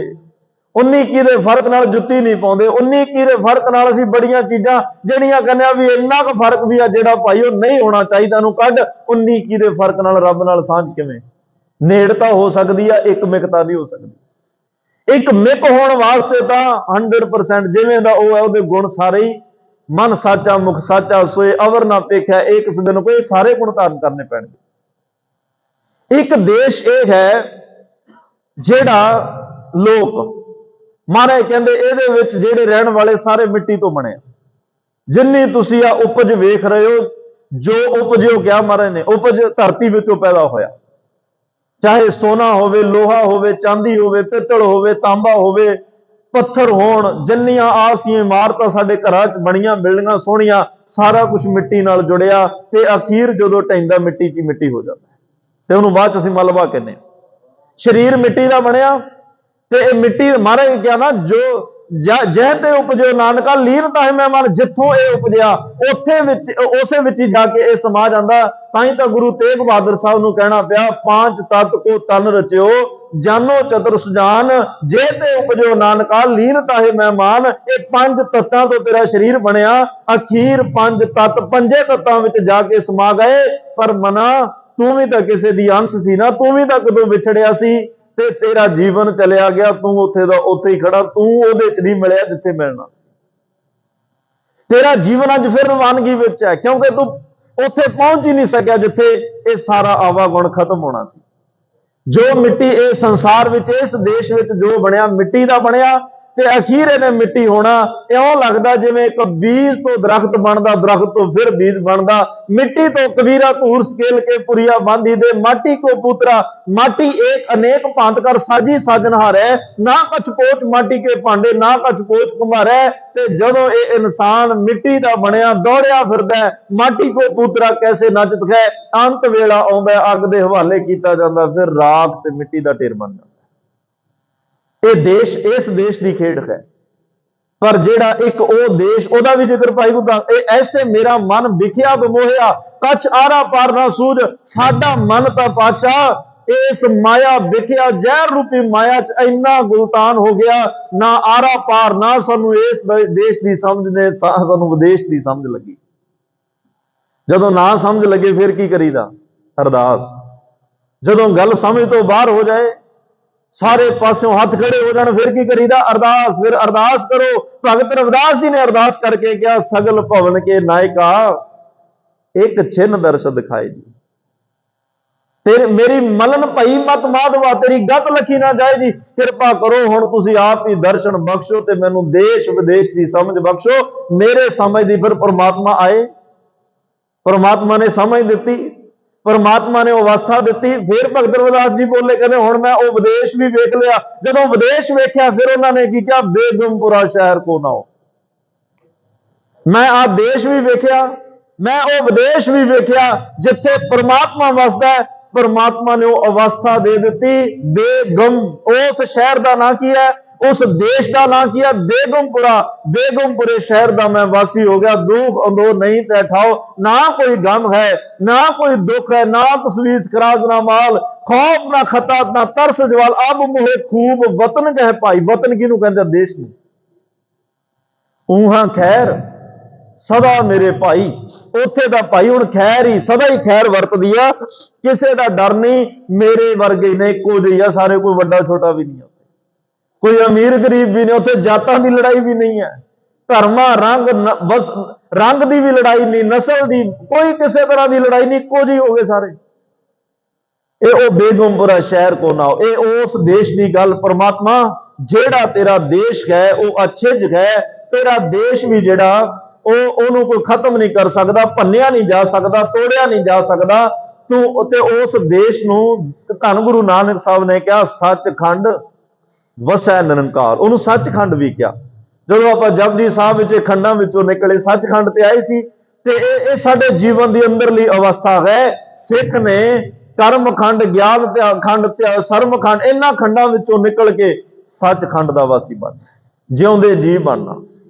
[SPEAKER 1] 19-21 ਦੇ ਫਰਕ ਨਾਲ ਜੁੱਤੀ ਨਹੀਂ ਪਾਉਂਦੇ, 19-21 ਦੇ ਫਰਕ ਨਾਲ ਅਸੀਂ ਬੜੀਆਂ ਚੀਜ਼ਾਂ ਜਿਹੜੀਆਂ ਕਹਿੰਦੇ ਆ ਵੀ ਇੰਨਾ ਕੁ ਫਰਕ ਵੀ ਆ ਜਿਹੜਾ ਭਾਈ ਉਹ ਨਹੀਂ ਹੋਣਾ ਚਾਹੀਦਾ ਨੂੰ ਕੱਢ। 19-21 ਦੇ ਫਰਕ ਨਾਲ ਰੱਬ ਨਾਲ ਸਾਂਝ ਕਿਵੇਂ? ਨੇੜਤਾ ਹੋ ਸਕਦੀ ਆ, ਇੱਕ ਮਿਕਤਾ ਨਹੀਂ ਹੋ ਸਕਦੀ। ਇੱਕ ਮਿਕ ਹੋਣ ਵਾਸਤੇ ਤਾਂ 100% ਜਿਵੇਂ ਦਾ ਉਹ ਹੈ, ਉਹਦੇ ਗੁਣ ਸਾਰੇ ਹੀ ਮਨ ਸਾਚਾ ਮੁਖ ਸਾਚਾ ਸੋਏ ਅਵਰ ਨਾ ਪੇਖਿਆ ਇੱਕ ਦਿਨ ਕੋਈ, ਸਾਰੇ ਗੁਣ ਧਾਰਨ ਕਰਨੇ ਪੈਣਗੇ। ਇੱਕ ਦੇਸ਼ ਇਹ ਹੈ ਜਿਹੜਾ ਲੋਕ ਮਹਾਰਾਜ ਕਹਿੰਦੇ ਇਹਦੇ ਵਿੱਚ ਜਿਹੜੇ ਰਹਿਣ ਵਾਲੇ ਸਾਰੇ ਮਿੱਟੀ ਤੋਂ ਬਣੇ। ਜਿੰਨੀ ਤੁਸੀਂ ਆ ਉਪਜ ਵੇਖ ਰਹੇ ਹੋ, ਜੋ ਉਪਜਿਓ ਕਿਹਾ ਮਹਾਰਾਜ ਨੇ, ਉਪਜ ਧਰਤੀ ਵਿੱਚੋਂ ਪੈਦਾ ਹੋਇਆ। ਚਾਹੇ ਸੋਨਾ ਹੋਵੇ, ਲੋਹਾ ਹੋਵੇ, ਚਾਂਦੀ ਹੋਵੇ, ਪਿੱਤਲ ਹੋਵੇ, ਤਾਂਬਾ ਹੋਵੇ, ਪੱਥਰ ਹੋਣ, ਜਿੰਨੀਆਂ ਆਸੀਆਂ ਇਮਾਰਤਾਂ ਸਾਡੇ ਘਰਾਂ 'ਚ ਬਣੀਆਂ, ਬਿਲਡਿੰਗਾਂ ਸੋਹਣੀਆਂ, ਸਾਰਾ ਕੁਝ ਮਿੱਟੀ ਨਾਲ ਜੁੜਿਆ। ਤੇ ਅਖੀਰ ਜਦੋਂ ਢਹਿੰਦਾ ਮਿੱਟੀ 'ਚ ਮਿੱਟੀ ਹੋ ਜਾਂਦਾ ਤੇ ਉਹਨੂੰ ਬਾਅਦ 'ਚ ਅਸੀਂ ਮਲਬਾ ਕਹਿੰਦੇ। ਸਰੀਰ ਮਿੱਟੀ ਦਾ ਬਣਿਆ ਤੇ ਇਹ ਮਿੱਟੀ ਮਹਾਰਾਜ ਨੇ ਕਿਹਾ ਨਾ, ਜੋ ਜਹ ਤੇ ਉਪਜਿਓ ਨਾਨਕਾ ਲੀਨ ਤਾਹਿ ਮੈਂ ਮਨ, ਜਿੱਥੋਂ ਇਹ ਉਪਜਿਆ ਉੱਥੇ ਵਿੱਚ ਉਸੇ ਵਿੱਚ ਹੀ ਜਾ ਕੇ ਇਹ ਸਮਾ ਜਾਂਦਾ। ਤਾਂ ਹੀ ਤਾਂ ਗੁਰੂ ਤੇਗ ਬਹਾਦਰ ਸਾਹਿਬ ਨੂੰ ਕਹਿਣਾ ਪਿਆ, ਪਾਂਚ ਤਤ ਕੋ ਤਨ ਰਚਿਓ ਜਾਨੋ ਚਤੁਰ ਸੁਜਾਨ, ਜੇ ਤੇ ਉਪਜਿਓ ਨਾਨਕਾ ਲੀਨ ਤਾਹਿ ਮੈਂ ਮਾਨ। ਇਹ 5 ਤੱਤਾਂ ਤੋਂ ਤੇਰਾ ਸਰੀਰ ਬਣਿਆ, ਅਖੀਰ 5 ਤੱਤ 5 ਤੱਤਾਂ ਵਿੱਚ ਜਾ ਕੇ ਸਮਾ ਗਏ। ਪਰ ਮਨਾ ਤੂੰ ਵੀ ਤਾਂ ਕਿਸੇ ਦੀ ਅੰਸ਼ ਸੀ ਨਾ, ਤੂੰ ਵੀ ਤਾਂ ਕਦੋਂ ਵਿਛੜਿਆ ਸੀ ਤੇ ਤੇਰਾ ਜੀਵਨ ਚਲਿਆ ਗਿਆ, ਤੂੰ ਉੱਥੇ ਦਾ ਉੱਥੇ ਹੀ ਖੜਾ, ਤੂੰ ਉਹਦੇ 'ਚ ਨਹੀਂ ਮਿਲਿਆ ਜਿੱਥੇ ਮਿਲਣਾ ਸੀ। ਤੇਰਾ ਜੀਵਨ ਅੱਜ ਫਿਰ ਰਵਾਨਗੀ ਵਿੱਚ ਹੈ, ਕਿਉਂਕਿ ਤੂੰ ਉੱਥੇ ਪਹੁੰਚ ਹੀ ਨਹੀਂ ਸਕਿਆ ਜਿੱਥੇ ਇਹ ਸਾਰਾ ਆਵਾਗੁਣ ਖਤਮ ਹੋਣਾ ਸੀ। ਜੋ ਮਿੱਟੀ ਇਹ ਸੰਸਾਰ ਵਿੱਚ, ਇਸ ਦੇਸ਼ ਵਿੱਚ ਜੋ ਬਣਿਆ ਮਿੱਟੀ ਦਾ ਬਣਿਆ, ਤੇ ਅਖੀਰ ਇਹਨੇ ਮਿੱਟੀ ਹੋਣਾ। ਇਉਂ ਲੱਗਦਾ ਜਿਵੇਂ ਇੱਕ ਬੀਜ ਤੋਂ ਦਰਖਤ ਬਣਦਾ, ਦਰਖਤ ਤੋਂ ਫਿਰ ਬੀਜ ਬਣਦਾ। मिट्टी तो कबीरा तूर स्केल के पुरिया बांधी दे, माटी को पुत्रा माटी एक अनेक भांत कर साजी साजनहार है। ना कछ पोच माटी के भांडे, ना कछ पोच कुम्हार है। ते जदों ये इंसान मिट्टी दा बनया दौड़िया फिरदा है, माटी को पुत्रा कैसे नचत है। अंत वेला आउंदा अग दे हवाले कीता जांदा, फिर राख ते मिट्टी दा ढेर बन जांदा। ये देश इस देश दी खेड है। पर जेड़ा एक ओ देश, ओदा भी जिक्र भाई गुरदा, ऐसे मेरा मन विख्या बमोहिया, कछ आरा पार ना सूझ। साडा मन तां पातशाह इस माया विख्या, जहर रूपी माया च इन्ना गुलतान हो गया, ना आरा पार, ना सानू इस देश दी समझ ने, सानू विदेश दी समझ लगी। जदों ना समझ लगे फिर की करीदा? अरदास। जदों गल समझ तो बाहर हो जाए, सारे पासों हथ खड़े हो जाने, फिर की करीदा? अरदास। फिर अरदास करो। भगत रविदास जी ने अरदास करके क्या, सगल भवन के नायका एक छिन्न दर्श दिखाए जी। तेरे मेरी मलन भई मत माधवा, तेरी गत लखी ना जाए जी। कृपा करो हुण तुसी आप ही दर्शन बख्शो ते मैनू देश विदेश की समझ बख्शो। मेरे समझ दी फिर परमात्मा आए, परमात्मा ने समझ दी, परमात्मा ने अवस्था दी। फिर भगत रविदास जी बोले, कहते हुण मैं वो विदेश भी वेख लिया। जदों विदेश वेख्या फिर उन्होंने की क्या, बेगमपुरा शहर को ना हो। मैं आ देश भी वेख्या, मैं वो विदेश भी वेख्या जिथे परमात्मा वसदा है। परमात्मा ने वो अवस्था दे दी बेगम। उस शहर का नाम की है, उस देश का नाम की है बेगमपुरा। बेगमपुरे शहर का मैं वासी हो गया। दुख अंदोर नहीं तै ठाओ, ना कोई गम है, ना कोई दुख है, ना तस्वीर खराज ना माल, खौफ ना खता ना तरस जवाल। अब मुहे खूब वतन कह भाई। वतन किनू कहंदे? देश नूं। ऊहा खैर सदा मेरे भाई, उत्थे दा भाई हुण खैर ही सदा ही खैर वरतदी आ, किसे दा डर नहीं। मेरे वर्गे ने इक्को जिही आ सारे, कोई वड्डा छोटा भी नहीं है, कोई अमीर गरीब भी नहीं। उत्थे जातां दी लड़ाई भी नहीं है, धर्मा रंग बस रंग दी भी लड़ाई नहीं, नस्ल दी कोई किसी तरह की लड़ाई नहीं, इक्को जिही हो गए सारे। ये बेगमपुरा शहर को ना हो, ये उस देश की गल। परमात्मा जेड़ा तेरा देश है वो अच्छे जगह है। तेरा देश भी जेड़ा ਉਹਨੂੰ कोई खत्म नहीं कर सकता, भन्निया नहीं जा सकता, तोड़िया नहीं जा सकता। तू ते उस देश नूं धन गुरु नानक साहब ने कहा सचखंड वसै निरंकार, ਉਹਨੂੰ सचखंड भी कहा। ਜਦੋਂ ਆਪਾਂ ਜਪਜੀ ਸਾਹਿਬ ਵਿੱਚ ਖੰਡਾਂ ਵਿੱਚੋਂ ਨਿਕਲੇ सचखंड ਤੇ ਆਏ ਸੀ, ਤੇ ਇਹ ਸਾਡੇ ਜੀਵਨ ਦੀ ਅੰਦਰਲੀ ਅਵਸਥਾ ਹੈ। ਸਿੱਖ ਨੇ कर्मखंड, ज्ञान खंड, सरमखंड, इन्हां खंडां विचों निकल के सचखंड दा वासी बनना, जिउंदे जी बनना,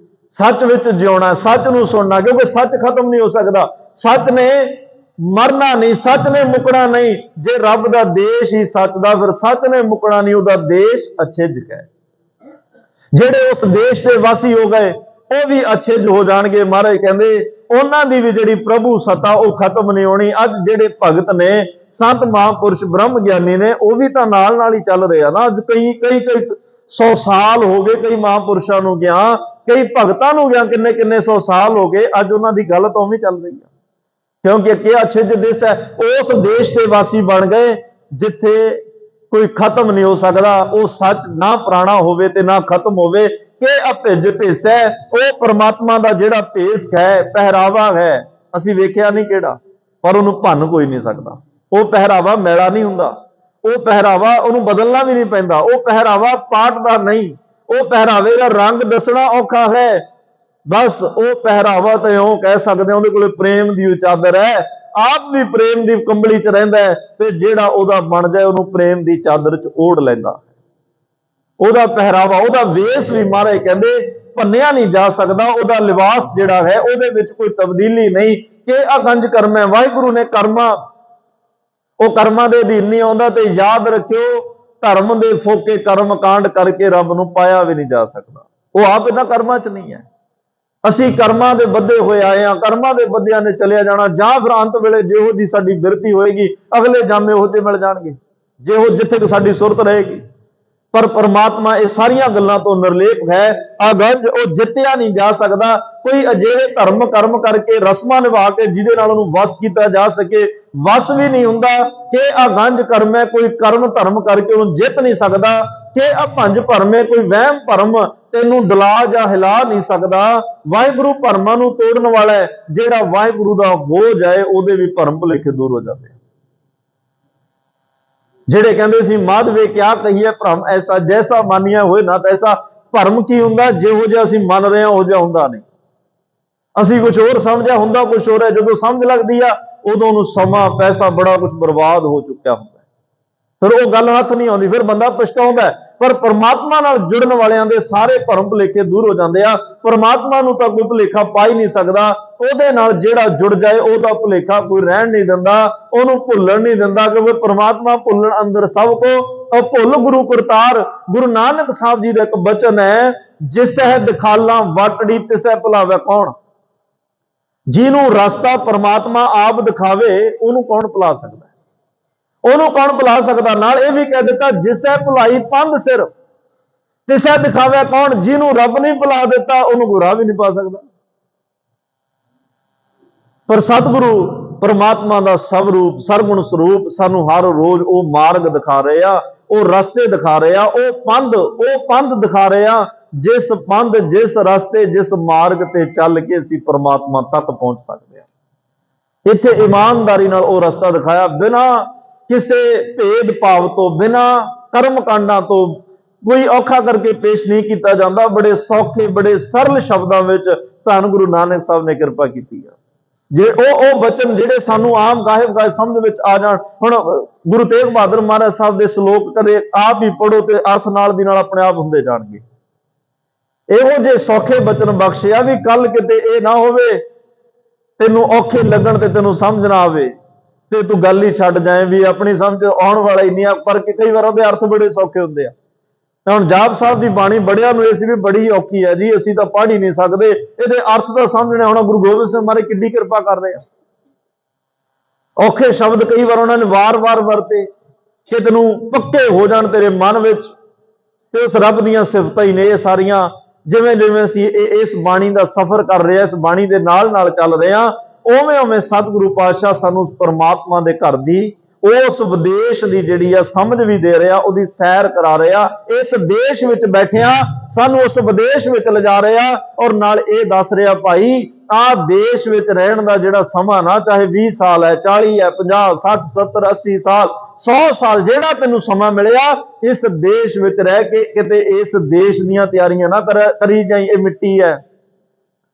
[SPEAKER 1] सच विच जिउणा, सच नूं सुनना, क्योंकि सच खत्म नहीं हो सकता। सच ने मरना नहीं, सच ने मुकना नहीं। जे रब दा देश ही सच दा, फिर सच ने मुकना नहीं, उहदा देश अच्छेज है। जेड़े उस देश के वासी हो गए वो भी अच्छेज हो जाणगे। महाराज कहंदे उन्हां दी भी जिहड़ी प्रभु सत्ता वो खत्म नहीं होनी। अज जिहड़े भगत ने, संत महापुरुष ब्रह्म ज्ञानी ने, वो भी तो नाल नाल ही चल रहे हैं ना। अज कई कई कई 100 साल हो गए कई महापुरुषों को गया, कई भगतों को गया, किन्ने किन्ने 100 साल हो गए। अज उन्हां दी गल तो उवें चल रही है, क्योंकि क्या अच्छे देश है। उस देश के वासी बन गए जिथे कोई खत्म नहीं हो सकता। वो सच ना पुराना होवे ते ना खत्म होवे। कि अभिज भेस है, वो परमात्मा का जिहड़ा भेस है, पहरावा है, असीं वेखिया नहीं किहड़ा, पर उहनूं भन्न कोई नहीं सकता। वो पहरावा मैला नहीं हुंदा, वो पहरावा उहनूं बदलना भी नहीं पैंदा, वो पहरावा पाटदा नहीं, वो पहरावे दा रंग दसना औखा है। बस वो पहरावा तो इउं कह सकदे उहदे कोल प्रेम दी चादर है, आप भी प्रेम दी कंबली च रहिंदा है, ते जिहड़ा उहदा बन जाए उहनूं प्रेम दी चादर च ओढ़ लैंदा। ਉਹਦਾ ਪਹਿਰਾਵਾ, ਉਹਦਾ ਵੇਸ ਵੀ ਮਹਾਰਾਜ ਕਹਿੰਦੇ ਭੰਨਿਆ ਨਹੀਂ ਜਾ ਸਕਦਾ। ਉਹਦਾ ਲਿਬਾਸ ਜਿਹੜਾ ਹੈ ਉਹਦੇ ਵਿੱਚ ਕੋਈ ਤਬਦੀਲੀ ਨਹੀਂ। ਕਿ ਅਗੰਜ ਕਰਮ ਹੈ, ਵਾਹਿਗੁਰੂ ਨੇ ਕਰਮਾਂ, ਉਹ ਕਰਮਾਂ ਦੇ ਅਧੀਨ ਨਹੀਂ ਆਉਂਦਾ। ਤੇ ਯਾਦ ਰੱਖਿਓ ਧਰਮ ਦੇ ਫੋਕੇ ਕਰਮ ਕਾਂਡ ਕਰਕੇ ਰੱਬ ਨੂੰ ਪਾਇਆ ਵੀ ਨਹੀਂ ਜਾ ਸਕਦਾ। ਉਹ ਆਪ ਇਹਨਾਂ ਕਰਮਾਂ 'ਚ ਨਹੀਂ ਹੈ। ਅਸੀਂ ਕਰਮਾਂ ਦੇ ਬੱਧੇ ਹੋਏ ਆਏ ਹਾਂ, ਕਰਮਾਂ ਦੇ ਬੱਧਿਆਂ ਨੇ ਚਲਿਆ ਜਾਣਾ। ਜਾਂ ਫਿਰ ਅੰਤ ਵੇਲੇ ਜਿਹੋ ਜੀ ਸਾਡੀ ਬਿਰਤੀ ਹੋਏਗੀ ਅਗਲੇ ਜਾਮੇ ਉਹੋ ਜਿਹੇ ਮਿਲ ਜਾਣਗੇ, ਜਿਹੋ ਜਿੱਥੇ ਸਾਡੀ ਸੁਰਤ ਰਹੇਗੀ। पर परमात्मा ये सारिया गल्लां तो निर्लेप है, अगंज, वो जित्तिया नहीं जा सकता। कोई अजिहे धर्म कर्म करके रस्मां निभा के जिहदे नाल उहनूं वस किया जा सके, वस भी नहीं हुंदा। कि अगंज कर्म है, कोई कर्म धर्म करके उहनूं जित नहीं सकता। कि पंज भरम है, कोई वहम भरम ਤੈਨੂੰ ਡਲਾ ਜਾਂ ਹਿਲਾ ਨਹੀਂ ਸਕਦਾ। ਵਾਹਿਗੁਰੂ ਭਰਮਾਂ ਨੂੰ ਤੋੜਨ ਵਾਲਾ ਹੈ। ਜਿਹੜਾ ਵਾਹਿਗੁਰੂ ਦਾ ਹੋ ਜਾਏ ਉਹਦੇ ਵੀ ਭਰਮ ਭੁਲੇਖੇ ਦੂਰ ਹੋ ਜਾਂਦੇ। ਜਿਹੜੇ ਕਹਿੰਦੇ ਸੀ ਮਾਧਵੇ ਕਿਆ ਕਹੀਏ ਭਰਮ ਐਸਾ, ਜੈਸਾ ਮਾਨੀਆ ਹੋਏ ਨਾ ਤੈਸਾ। ਭਰਮ ਕੀ ਹੁੰਦਾ? ਜਿਹੋ ਜਿਹਾ ਅਸੀਂ ਮੰਨ ਰਹੇ ਹਾਂ ਉਹ ਜਿਹਾ ਹੁੰਦਾ ਨਹੀਂ। ਅਸੀਂ ਕੁਝ ਹੋਰ ਸਮਝਿਆ ਹੁੰਦਾ ਕੁਝ ਹੋਰ ਹੈ। ਜਦੋਂ ਸਮਝ ਲੱਗਦੀ ਆ ਉਦੋਂ ਨੂੰ ਸਮਾਂ ਪੈਸਾ ਬੜਾ ਕੁਝ ਬਰਬਾਦ ਹੋ ਚੁੱਕਿਆ ਹੁੰਦਾ। ਫਿਰ ਉਹ ਗੱਲ ਹੱਥ ਨਹੀਂ ਆਉਂਦੀ, ਫਿਰ ਬੰਦਾ ਪਛਤਾਉਂਦਾ। ਪਰ ਪਰਮਾਤਮਾ ਨਾਲ ਜੁੜਨ ਵਾਲਿਆਂ ਦੇ ਸਾਰੇ ਭਰਮ ਭੁਲੇਖੇ ਦੂਰ ਹੋ ਜਾਂਦੇ ਆ। ਪਰਮਾਤਮਾ ਨੂੰ ਤਾਂ ਕੋਈ ਭੁਲੇਖਾ ਪਾ ਹੀ ਨਹੀਂ ਸਕਦਾ। ਉਹਦੇ ਨਾਲ ਜਿਹੜਾ ਜੁੜ ਜਾਏ ਉਹਦਾ ਭੁਲੇਖਾ ਕੋਈ ਰਹਿਣ ਨਹੀਂ ਦਿੰਦਾ, ਉਹਨੂੰ ਭੁੱਲਣ ਨਹੀਂ ਦਿੰਦਾ। ਕਿਉਂਕਿ ਪਰਮਾਤਮਾ ਭੁੱਲਣ ਅੰਦਰ ਸਭ ਕੋ ਭੁੱਲ ਗੁਰੂ ਕਰਤਾਰ। ਗੁਰੂ ਨਾਨਕ ਸਾਹਿਬ ਜੀ ਦਾ ਇੱਕ ਬਚਨ ਹੈ, ਜਿਸਹਿ ਦਿਖਾਲਾਂ ਵਟੜੀ ਤਿਸਹਿ ਭੁਲਾਵੇ ਕੌਣ। ਜਿਹਨੂੰ ਰਸਤਾ ਪਰਮਾਤਮਾ ਆਪ ਦਿਖਾਵੇ ਉਹਨੂੰ ਕੌਣ ਭੁਲਾ ਸਕਦਾ? ਉਹਨੂੰ ਕੌਣ ਭੁਲਾ ਸਕਦਾ? ਨਾਲ ਇਹ ਵੀ ਕਹਿ ਦਿੱਤਾ, ਜਿਸੈ ਭੁਲਾਈ ਪੰਧ ਸਿਰ ਤਿਸੈ ਦਿਖਾਵੇ ਕੌਣ। ਜਿਹਨੂੰ ਰੱਬ ਨਹੀਂ ਭੁਲਾ ਦਿੱਤਾ ਉਹਨੂੰ ਕੋਈ ਰਾਹ ਵੀ ਨਹੀਂ ਪਾ ਸਕਦਾ। ਪਰ ਸਤਿਗੁਰੂ ਪਰਮਾਤਮਾ ਦਾ ਸਵਰੂਪ ਸਰਗੁਣ ਸਰੂਪ ਸਾਨੂੰ ਹਰ ਰੋਜ਼ ਉਹ ਮਾਰਗ ਦਿਖਾ ਰਹੇ ਆ, ਉਹ ਰਸਤੇ ਦਿਖਾ ਰਹੇ ਆ, ਉਹ ਪੰਧ ਦਿਖਾ ਰਹੇ ਆ, ਜਿਸ ਪੰਧ ਜਿਸ ਰਸਤੇ ਜਿਸ ਮਾਰਗ ਤੇ ਚੱਲ ਕੇ ਅਸੀਂ ਪਰਮਾਤਮਾ ਤੱਕ ਪਹੁੰਚ ਸਕਦੇ ਹਾਂ। ਇੱਥੇ ਇਮਾਨਦਾਰੀ ਨਾਲ ਉਹ ਰਸਤਾ ਦਿਖਾਇਆ, ਬਿਨਾਂ ਕਿਸੇ ਭੇਦ ਭਾਵ ਤੋਂ, ਬਿਨਾਂ ਕਰਮ ਕਾਂਡਾਂ ਤੋਂ ਕੋਈ ਔਖਾ ਕਰਕੇ ਪੇਸ਼ ਨਹੀਂ ਕੀਤਾ ਜਾਂਦਾ। ਬੜੇ ਸੌਖੇ ਬੜੇ ਸਰਲ ਸ਼ਬਦਾਂ ਵਿੱਚ ਧੰਨ ਗੁਰੂ ਨਾਨਕ ਸਾਹਿਬ ਨੇ ਕਿਰਪਾ ਕੀਤੀ ਆ। ਜੇ ਉਹ ਬਚਨ ਜਿਹੜੇ ਸਾਨੂੰ ਆਮ ਗਾਹੇ ਸਮਝ ਵਿੱਚ ਆ ਜਾਣ। ਹੁਣ ਗੁਰੂ ਤੇਗ ਬਹਾਦਰ ਮਹਾਰਾਜ ਸਾਹਿਬ ਦੇ ਸ਼ਲੋਕ ਕਦੇ ਆਪ ਹੀ ਪੜੋ ਤੇ ਅਰਥ ਨਾਲ ਦੀ ਨਾਲ ਆਪਣੇ ਆਪ ਹੁੰਦੇ ਜਾਣਗੇ। ਇਹੋ ਜਿਹੇ ਸੌਖੇ ਬਚਨ ਬਖਸ਼ਿਆ ਵੀ ਕੱਲ ਕਿਤੇ ਇਹ ਨਾ ਹੋਵੇ ਤੈਨੂੰ ਔਖੇ ਲੱਗਣ ਤੇ ਤੈਨੂੰ ਸਮਝ ਨਾ ਆਵੇ ਤੇ ਤੂੰ ਗੱਲ ਹੀ ਛੱਡ ਜਾਏ ਵੀ ਆਪਣੀ ਸਮਝ ਆਉਣ ਵਾਲਾ ਹੀ ਨਹੀਂ ਆ। ਪਰ ਕਈ ਵਾਰ ਉਹਦੇ ਅਰਥ ਬੜੇ ਸੌਖੇ ਹੁੰਦੇ ਆ। ਹੁਣ ਜਾਪ ਸਾਹਿਬ ਦੀ ਬਾਣੀ ਬੜਿਆਂ ਨੂੰ ਇਹ ਸੀ ਵੀ ਬੜੀ ਔਖੀ ਹੈ ਜੀ, ਅਸੀਂ ਤਾਂ ਪੜ੍ਹ ਹੀ ਨਹੀਂ ਸਕਦੇ, ਇਹਦੇ ਅਰਥ ਤਾਂ ਸਮਝਣੇ। ਹੁਣ ਗੁਰੂ ਗੋਬਿੰਦ ਸਿੰਘ ਮਹਾਰਾਜ ਕਿੱਡੀ ਕਿਰਪਾ ਕਰ ਰਹੇ ਆ। ਔਖੇ ਸ਼ਬਦ ਕਈ ਵਾਰ ਉਹਨਾਂ ਨੇ ਵਾਰ-ਵਾਰ ਵਰਤੇ ਕਿ ਤੈਨੂੰ ਪੱਕੇ ਹੋ ਜਾਣ ਤੇਰੇ ਮਨ ਵਿੱਚ। ਤੇ ਉਸ ਰੱਬ ਦੀਆਂ ਸਿਫਤਾਂ ਹੀ ਨੇ ਇਹ ਸਾਰੀਆਂ। ਜਿਵੇਂ ਜਿਵੇਂ ਅਸੀਂ ਇਸ ਬਾਣੀ ਦਾ ਸਫ਼ਰ ਕਰ ਰਹੇ ਹਾਂ, ਇਸ ਬਾਣੀ ਦੇ ਨਾਲ ਨਾਲ ਚੱਲ ਰਹੇ ਹਾਂ, ਉਵੇਂ ਉਵੇਂ ਸਤਿਗੁਰੂ ਪਾਤਸ਼ਾਹ ਸਾਨੂੰ ਉਸ ਪਰਮਾਤਮਾ ਦੇ ਘਰ ਦੀ ਉਸ ਵਿਦੇਸ਼ ਦੀ ਜਿਹੜੀ ਆ ਸਮਝ ਵੀ ਦੇ ਰਿਹਾ, ਉਹਦੀ ਸੈਰ ਕਰਾ ਰਿਹਾ। ਇਸ ਦੇਸ਼ ਵਿੱਚ ਬੈਠਿਆ ਸਾਨੂੰ ਉਸ ਵਿਦੇਸ਼ ਵਿੱਚ ਲਿਜਾ ਰਿਹਾ ਔਰ ਨਾਲ ਇਹ ਦੱਸ ਰਿਹਾ, ਭਾਈ ਆਹ ਦੇਸ਼ ਵਿੱਚ ਰਹਿਣ ਦਾ ਜਿਹੜਾ ਸਮਾਂ ਨਾ, ਚਾਹੇ 20 ਸਾਲ ਹੈ, 40 ਹੈ, 50 60 70 80 ਸਾਲ 100 ਸਾਲ, ਜਿਹੜਾ ਤੈਨੂੰ ਸਮਾਂ ਮਿਲਿਆ ਇਸ ਦੇਸ਼ ਵਿੱਚ ਰਹਿ ਕੇ ਕਿਤੇ ਇਸ ਦੇਸ਼ ਦੀਆਂ ਤਿਆਰੀਆਂ ਨਾ ਕਰੀ ਜਾਈ। ਇਹ ਮਿੱਟੀ ਹੈ,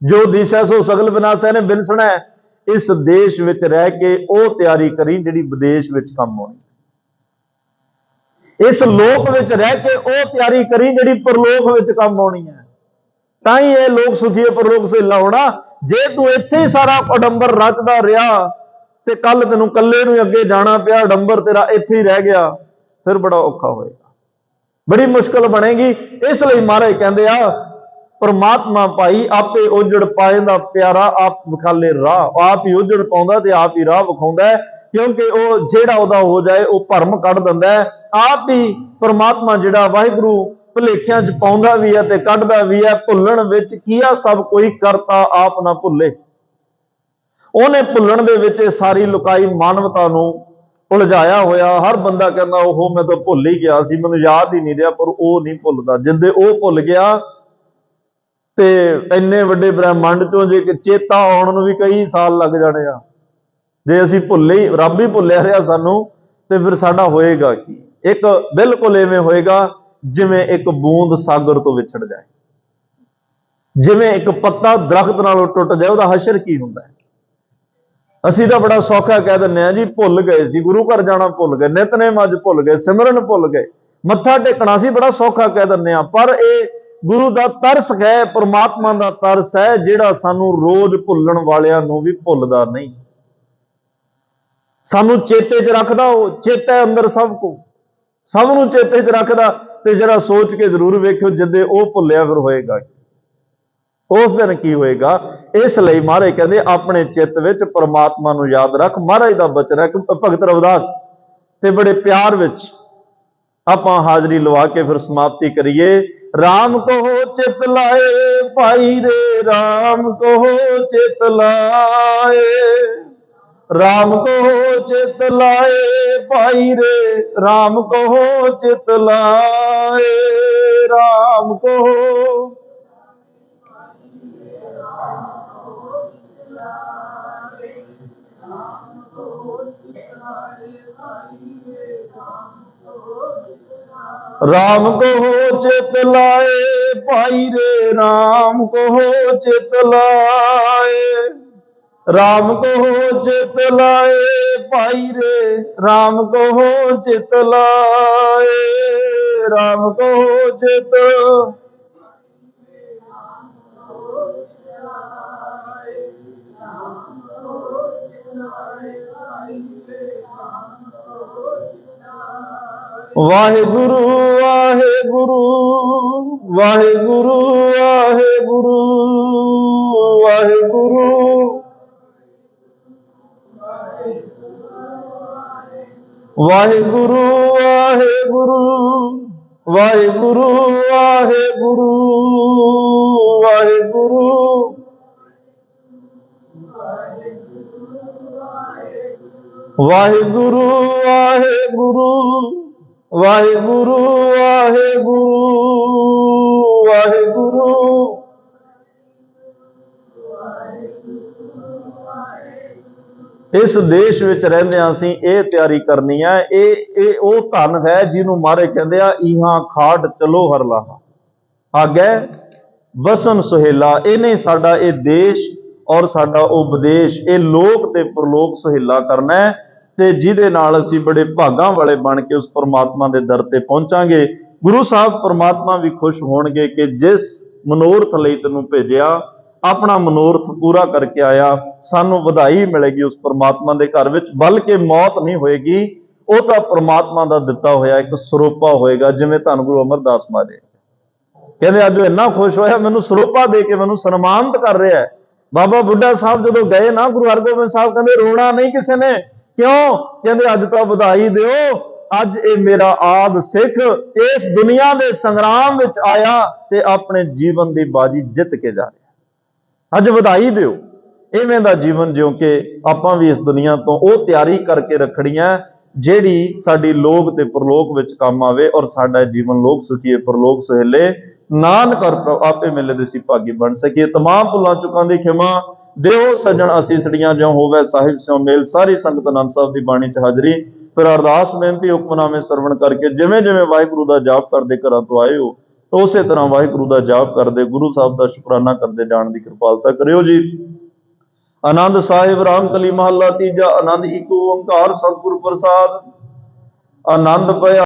[SPEAKER 1] ਜੋ ਦਿਸ਼ਾ ਸੋ ਸਗਲ ਵਿਨਾਸ਼ੈ ਨੇ ਬਿਨਸਣਾ। ਇਸ ਦੇਸ਼ ਵਿੱਚ ਰਹਿ ਕੇ ਉਹ ਤਿਆਰੀ ਕਰੀ ਜਿਹੜੀ ਵਿਦੇਸ਼ ਵਿੱਚ ਕੰਮ ਆਉਣੀ। ਇਸ ਲੋਕ ਵਿੱਚ ਰਹਿ ਕੇ ਉਹ ਤਿਆਰੀ ਕਰੀ ਜਿਹੜੀ ਪਰਲੋਕ ਵਿੱਚ ਕੰਮ ਆਉਣੀ ਹੈ। ਤਾਂ ਹੀ ਇਹ ਲੋਕ ਸੁਖੀਏ ਪਰਲੋਕ ਸਹੇਲਾ ਹੋਣਾ। ਜੇ ਤੂੰ ਇੱਥੇ ਹੀ ਸਾਰਾ ਅਡੰਬਰ ਰਚਦਾ ਰਿਹਾ ਤੇ ਕੱਲ ਤੈਨੂੰ ਕੱਲੇ ਨੂੰ ਅੱਗੇ ਜਾਣਾ ਪਿਆ, ਅਡੰਬਰ ਤੇਰਾ ਇੱਥੇ ਹੀ ਰਹਿ ਗਿਆ, ਫਿਰ ਬੜਾ ਔਖਾ ਹੋਏਗਾ, ਬੜੀ ਮੁਸ਼ਕਲ ਬਣੇਗੀ। ਇਸ ਲਈ ਮਹਾਰਾਜ ਕਹਿੰਦੇ ਆ, ਪਰਮਾਤਮਾ ਭਾਈ ਆਪੇ ਉਜੜ ਪਾਏਂਦਾ ਪਿਆਰਾ, ਆਪ ਵਿਖਾਲੇ ਰਾਹ। ਆਪ ਹੀ ਉਜੜ ਪਾਉਂਦਾ ਤੇ ਆਪ ਹੀ ਰਾਹ ਵਿਖਾਉਂਦਾ, ਕਿਉਂਕਿ ਉਹ ਜਿਹੜਾ ਉਹਦਾ ਹੋ ਜਾਏ ਉਹ ਭਰਮ ਕੱਢ ਦਿੰਦਾ ਹੈ। ਆਪ ਹੀ ਪਰਮਾਤਮਾ ਜਿਹੜਾ ਵਾਹਿਗੁਰੂ ਭੁਲੇਖਿਆਂ 'ਚ ਪਾਉਂਦਾ ਵੀ ਹੈ ਤੇ ਕੱਢਦਾ ਵੀ ਹੈ। ਭੁੱਲਣ ਵਿੱਚ ਕੀਆ ਸਭ ਕੋਈ ਕਰਤਾ ਆਪ ਨਾ ਭੁੱਲੇ। ਉਹਨੇ ਭੁੱਲਣ ਦੇ ਵਿੱਚ ਸਾਰੀ ਲੁਕਾਈ ਮਾਨਵਤਾ ਨੂੰ ਉਲਝਾਇਆ ਹੋਇਆ। ਹਰ ਬੰਦਾ ਕਹਿੰਦਾ ਉਹ ਮੈਂ ਤਾਂ ਭੁੱਲ ਹੀ ਗਿਆ ਸੀ, ਮੈਨੂੰ ਯਾਦ ਹੀ ਨਹੀਂ ਰਿਹਾ। ਪਰ ਉਹ ਨਹੀਂ ਭੁੱਲਦਾ। ਜਿੰਦੇ ਉਹ ਭੁੱਲ ਗਿਆ ਤੇ ਇੰਨੇ ਵੱਡੇ ਬ੍ਰਹਿਮੰਡ ਚੋਂ ਜੇ ਚੇਤਾ ਆਉਣ ਨੂੰ ਵੀ ਕਈ ਸਾਲ ਲੱਗ ਜਾਣੇ ਆ। ਜੇ ਅਸੀਂ ਭੁੱਲੇ ਹੀ, ਰੱਬ ਹੀ ਭੁੱਲਿਆ ਰਿਹਾ ਸਾਨੂੰ, ਤੇ ਫਿਰ ਸਾਡਾ ਹੋਏਗਾ ਕੀ? ਇੱਕ ਬਿਲਕੁਲ ਐਵੇਂ ਹੋਏਗਾ ਜਿਵੇਂ ਇੱਕ ਬੂੰਦ ਸਾਗਰ ਤੋਂ ਵਿਛੜ ਜਾਏ, ਜਿਵੇਂ ਇੱਕ ਪੱਤਾ ਦਰਖਤ ਨਾਲੋਂ ਟੁੱਟ ਜਾਏ। ਉਹਦਾ ਹਸ਼ਰ ਕੀ ਹੁੰਦਾ ਹੈ? ਅਸੀਂ ਤਾਂ ਬੜਾ ਸੌਖਾ ਕਹਿ ਦਿੰਦੇ ਹਾਂ ਜੀ, ਭੁੱਲ ਗਏ ਸੀ, ਗੁਰੂ ਘਰ ਜਾਣਾ ਭੁੱਲ ਗਏ, ਨਿਤਨੇਮ ਅੱਜ ਭੁੱਲ ਗਏ, ਸਿਮਰਨ ਭੁੱਲ ਗਏ, ਮੱਥਾ ਟੇਕਣਾ ਸੀ, ਬੜਾ ਸੌਖਾ ਕਹਿ ਦਿੰਦੇ ਹਾਂ। ਪਰ ਇਹ ਗੁਰੂ ਦਾ ਤਰਸ ਹੈ, ਪਰਮਾਤਮਾ ਦਾ ਤਰਸ ਹੈ, ਜਿਹੜਾ ਸਾਨੂੰ ਰੋਜ਼ ਭੁੱਲਣ ਵਾਲਿਆਂ ਨੂੰ ਵੀ ਭੁੱਲਦਾ ਨਹੀਂ, ਸਾਨੂੰ ਚੇਤੇ 'ਚ ਰੱਖਦਾ। ਉਹ ਚੇਤਾ ਅੰਦਰ ਸਭ ਕੋ, ਸਭ ਨੂੰ ਚੇਤੇ 'ਚ ਰੱਖਦਾ। ਤੇ ਜਰਾ ਸੋਚ ਕੇ ਜ਼ਰੂਰ ਵੇਖਿਓ, ਜਿੱਦੇ ਉਹ ਭੁੱਲਿਆ ਫਿਰ ਹੋਏਗਾ ਉਸ ਦਿਨ ਕੀ ਹੋਏਗਾ। ਇਸ ਲਈ ਮਹਾਰਾਜ ਕਹਿੰਦੇ ਆਪਣੇ ਚਿੱਤ ਵਿੱਚ ਪਰਮਾਤਮਾ ਨੂੰ ਯਾਦ ਰੱਖ। ਮਹਾਰਾਜ ਦਾ ਬਚਨ ਹੈ ਕਿ ਭਗਤ ਰਵਿਦਾਸ ਤੇ ਬੜੇ ਪਿਆਰ ਵਿੱਚ ਆਪਾਂ ਹਾਜ਼ਰੀ ਲਵਾ ਕੇ ਫਿਰ ਸਮਾਪਤੀ ਕਰੀਏ। ਰਾਮ ਕਹੋ ਚਿਤ ਲਾਏ ਭਾਈ ਰੇ, ਰਾਮ ਕਹੋ ਚਿਤ ਲਾਏ, ਰਾਮ ਕਹੋ ਚਿਤ ਲਾਏ ਭਾਈ ਰੇ, ਰਾਮ ਕਹੋ ਚਿਤ ਲਾਏ, ਰਾਮ राम कहो। राम कहो चित लाए भाई रे, राम कहो चित लाए। राम कहो चित लाए भाई रे, राम कहो चित लाए। राम कहो चित वाहिगुरु वाहिगुरु वाहिगुरु वाहिगुरु वाहिगुरु वाहिगुरु वाहिगुरु वाहिगुरु वाहिगुरु वाहिगुरु वाहिगुरु वाहिगुरु वाहिगुरु वाहिगुरु वाहिगुरु। इस देश ਵਿੱਚ ਰਹਿੰਦਿਆਂ ਅਸੀਂ ਇਹ ਤਿਆਰੀ ਕਰਨੀ ਹੈ। ਇਹ ਉਹ ਧਨ ਹੈ ਜਿਹਨੂੰ ਮਾਰੇ ਕਹਿੰਦੇ ਆ ਇਹਾਂ ਖਾੜ ਚਲੋ ਹਰ ਲਾਹਾ ਆਗੇ ਵਸਨ ਸੁਹੇਲਾ। ਇਹਨੇ ਸਾਡਾ ਇਹ ਦੇਸ਼ ਔਰ ਸਾਡਾ ਉਹ ਵਿਦੇਸ਼ ਇਹ ਲੋਕ ਤੇ ਪ੍ਰਲੋਕ ਸੁਹੇਲਾ ਕਰਨਾ ਹੈ, ਤੇ ਜਿਹਦੇ ਨਾਲ ਅਸੀਂ ਬੜੇ ਭਾਗਾਂ ਵਾਲੇ ਬਣ ਕੇ ਉਸ ਪਰਮਾਤਮਾ ਦੇ ਦਰ ਤੇ ਪਹੁੰਚਾਂਗੇ। ਗੁਰੂ ਸਾਹਿਬ ਪਰਮਾਤਮਾ ਵੀ ਖੁਸ਼ ਹੋਣਗੇ ਕਿ ਜਿਸ ਮਨੋਰਥ ਲਈ ਤੈਨੂੰ ਭੇਜਿਆ ਆਪਣਾ ਮਨੋਰਥ ਪੂਰਾ ਕਰਕੇ ਆਇਆ। ਸਾਨੂੰ ਵਧਾਈ ਮਿਲੇਗੀ ਉਸ ਪਰਮਾਤਮਾ ਦੇ ਘਰ ਵਿੱਚ, ਬਲਕਿ ਮੌਤ ਨਹੀਂ ਹੋਏਗੀ। ਉਹ ਤਾਂ ਪਰਮਾਤਮਾ ਦਾ ਦਿੱਤਾ ਹੋਇਆ ਇੱਕ ਸਰੋਪਾ ਹੋਏਗਾ। ਜਿਵੇਂ ਧੰਨ ਗੁਰੂ ਅਮਰਦਾਸ ਮਹਾਰਾਜ ਕਹਿੰਦੇ ਅੱਜ ਇੰਨਾ ਖੁਸ਼ ਹੋਇਆ, ਮੈਨੂੰ ਸਰੋਪਾ ਦੇ ਕੇ ਮੈਨੂੰ ਸਨਮਾਨਿਤ ਕਰ ਰਿਹਾ ਹੈ। ਬਾਬਾ ਬੁੱਢਾ ਸਾਹਿਬ ਜਦੋਂ ਗਏ ਨਾ, ਗੁਰੂ ਹਰਗੋਬਿੰਦ ਸਾਹਿਬ ਕਹਿੰਦੇ ਰੋਣਾ ਨਹੀਂ ਕਿਸੇ ਨੇ। ਕਿਉਂ? ਕਹਿੰਦੇ ਅੱਜ ਤਾਂ ਵਧਾਈ ਦਿਓ, ਅੱਜ ਇਹ ਮੇਰਾ ਆਦ ਸਿੱਖ ਇਸ ਦੁਨੀਆ ਦੇ ਸੰਗਰਾਮ ਵਿੱਚ ਆਇਆ ਤੇ ਆਪਣੇ ਜੀਵਨ ਦੀ ਬਾਜੀ ਜਿੱਤ ਕੇ ਜਾ ਰਿਹਾ। ਅੱਜ ਵਧਾਈ ਦਿਓ, ਇਵੇਂ ਦਾ ਜੀਵਨ ਜਿਉਂ ਕਿ ਆਪਾਂ ਵੀ ਇਸ ਦੁਨੀਆ ਤੋਂ ਉਹ ਤਿਆਰੀ ਕਰਕੇ ਰੱਖਣੀਆਂ ਜਿਹੜੀ ਸਾਡੀ ਲੋਕ ਤੇ ਪ੍ਰਲੋਕ ਵਿੱਚ ਕੰਮ ਆਵੇ, ਔਰ ਸਾਡਾ ਜੀਵਨ ਲੋਕ ਸੁਖੀਏ ਪ੍ਰਲੋਕ ਸੁਹੇਲੇ। ਨਾਨਕ ਆਪੇ ਮਿਲੇ ਦੇ ਸੀ ਭਾਗੀ ਬਣ ਸਕੀਏ। तमाम ਭੁੱਲਾਂ ਚੁੱਕਾਂ ਦੀ ਖਿਮਾ ਦਿਓ ਸੱਜਣ ਅਸੀਸੜੀਆਂ ਜਿਉਂ ਹੋਵੇ ਸਾਹਿਬ ਸਿਉ ਮੇਲ। ਸਾਰੀ ਸੰਗਤ ਆਨੰਦ ਸਾਹਿਬ ਦੀ ਬਾਣੀ 'ਚ ਹਾਜ਼ਰੀ। ਫਿਰ ਅਰਦਾਸ ਬੇਨਤੀ ਹੁਕਮਨਾਮੇ ਸਰਵਣ ਕਰਕੇ ਜਿਵੇਂ ਜਿਵੇਂ ਵਾਹਿਗੁਰੂ ਦਾ ਜਾਪ ਕਰਦੇ ਘਰਾਂ ਤੋਂ ਆਏ ਹੋ, ਉਸੇ ਤਰ੍ਹਾਂ ਵਾਹਿਗੁਰੂ ਦਾ ਜਾਪ ਕਰਦੇ ਗੁਰੂ ਸਾਹਿਬ ਦਾ ਸ਼ੁਕਰਾਨਾ ਕਰਦੇ ਜਾਣ ਦੀ ਕਿਰਪਾਲਤਾ ਕਰਿਓ ਜੀ। ਆਨੰਦ ਸਾਹਿਬ ਰਾਮਕਲੀ ਮਹੱਲਾ ਤੀਜਾ। ਆਨੰਦ ਇੱਕ ਓੰਕਾਰ ਸਤਿਗੁਰ ਪ੍ਰਸਾਦ। ਆਨੰਦ ਪਿਆ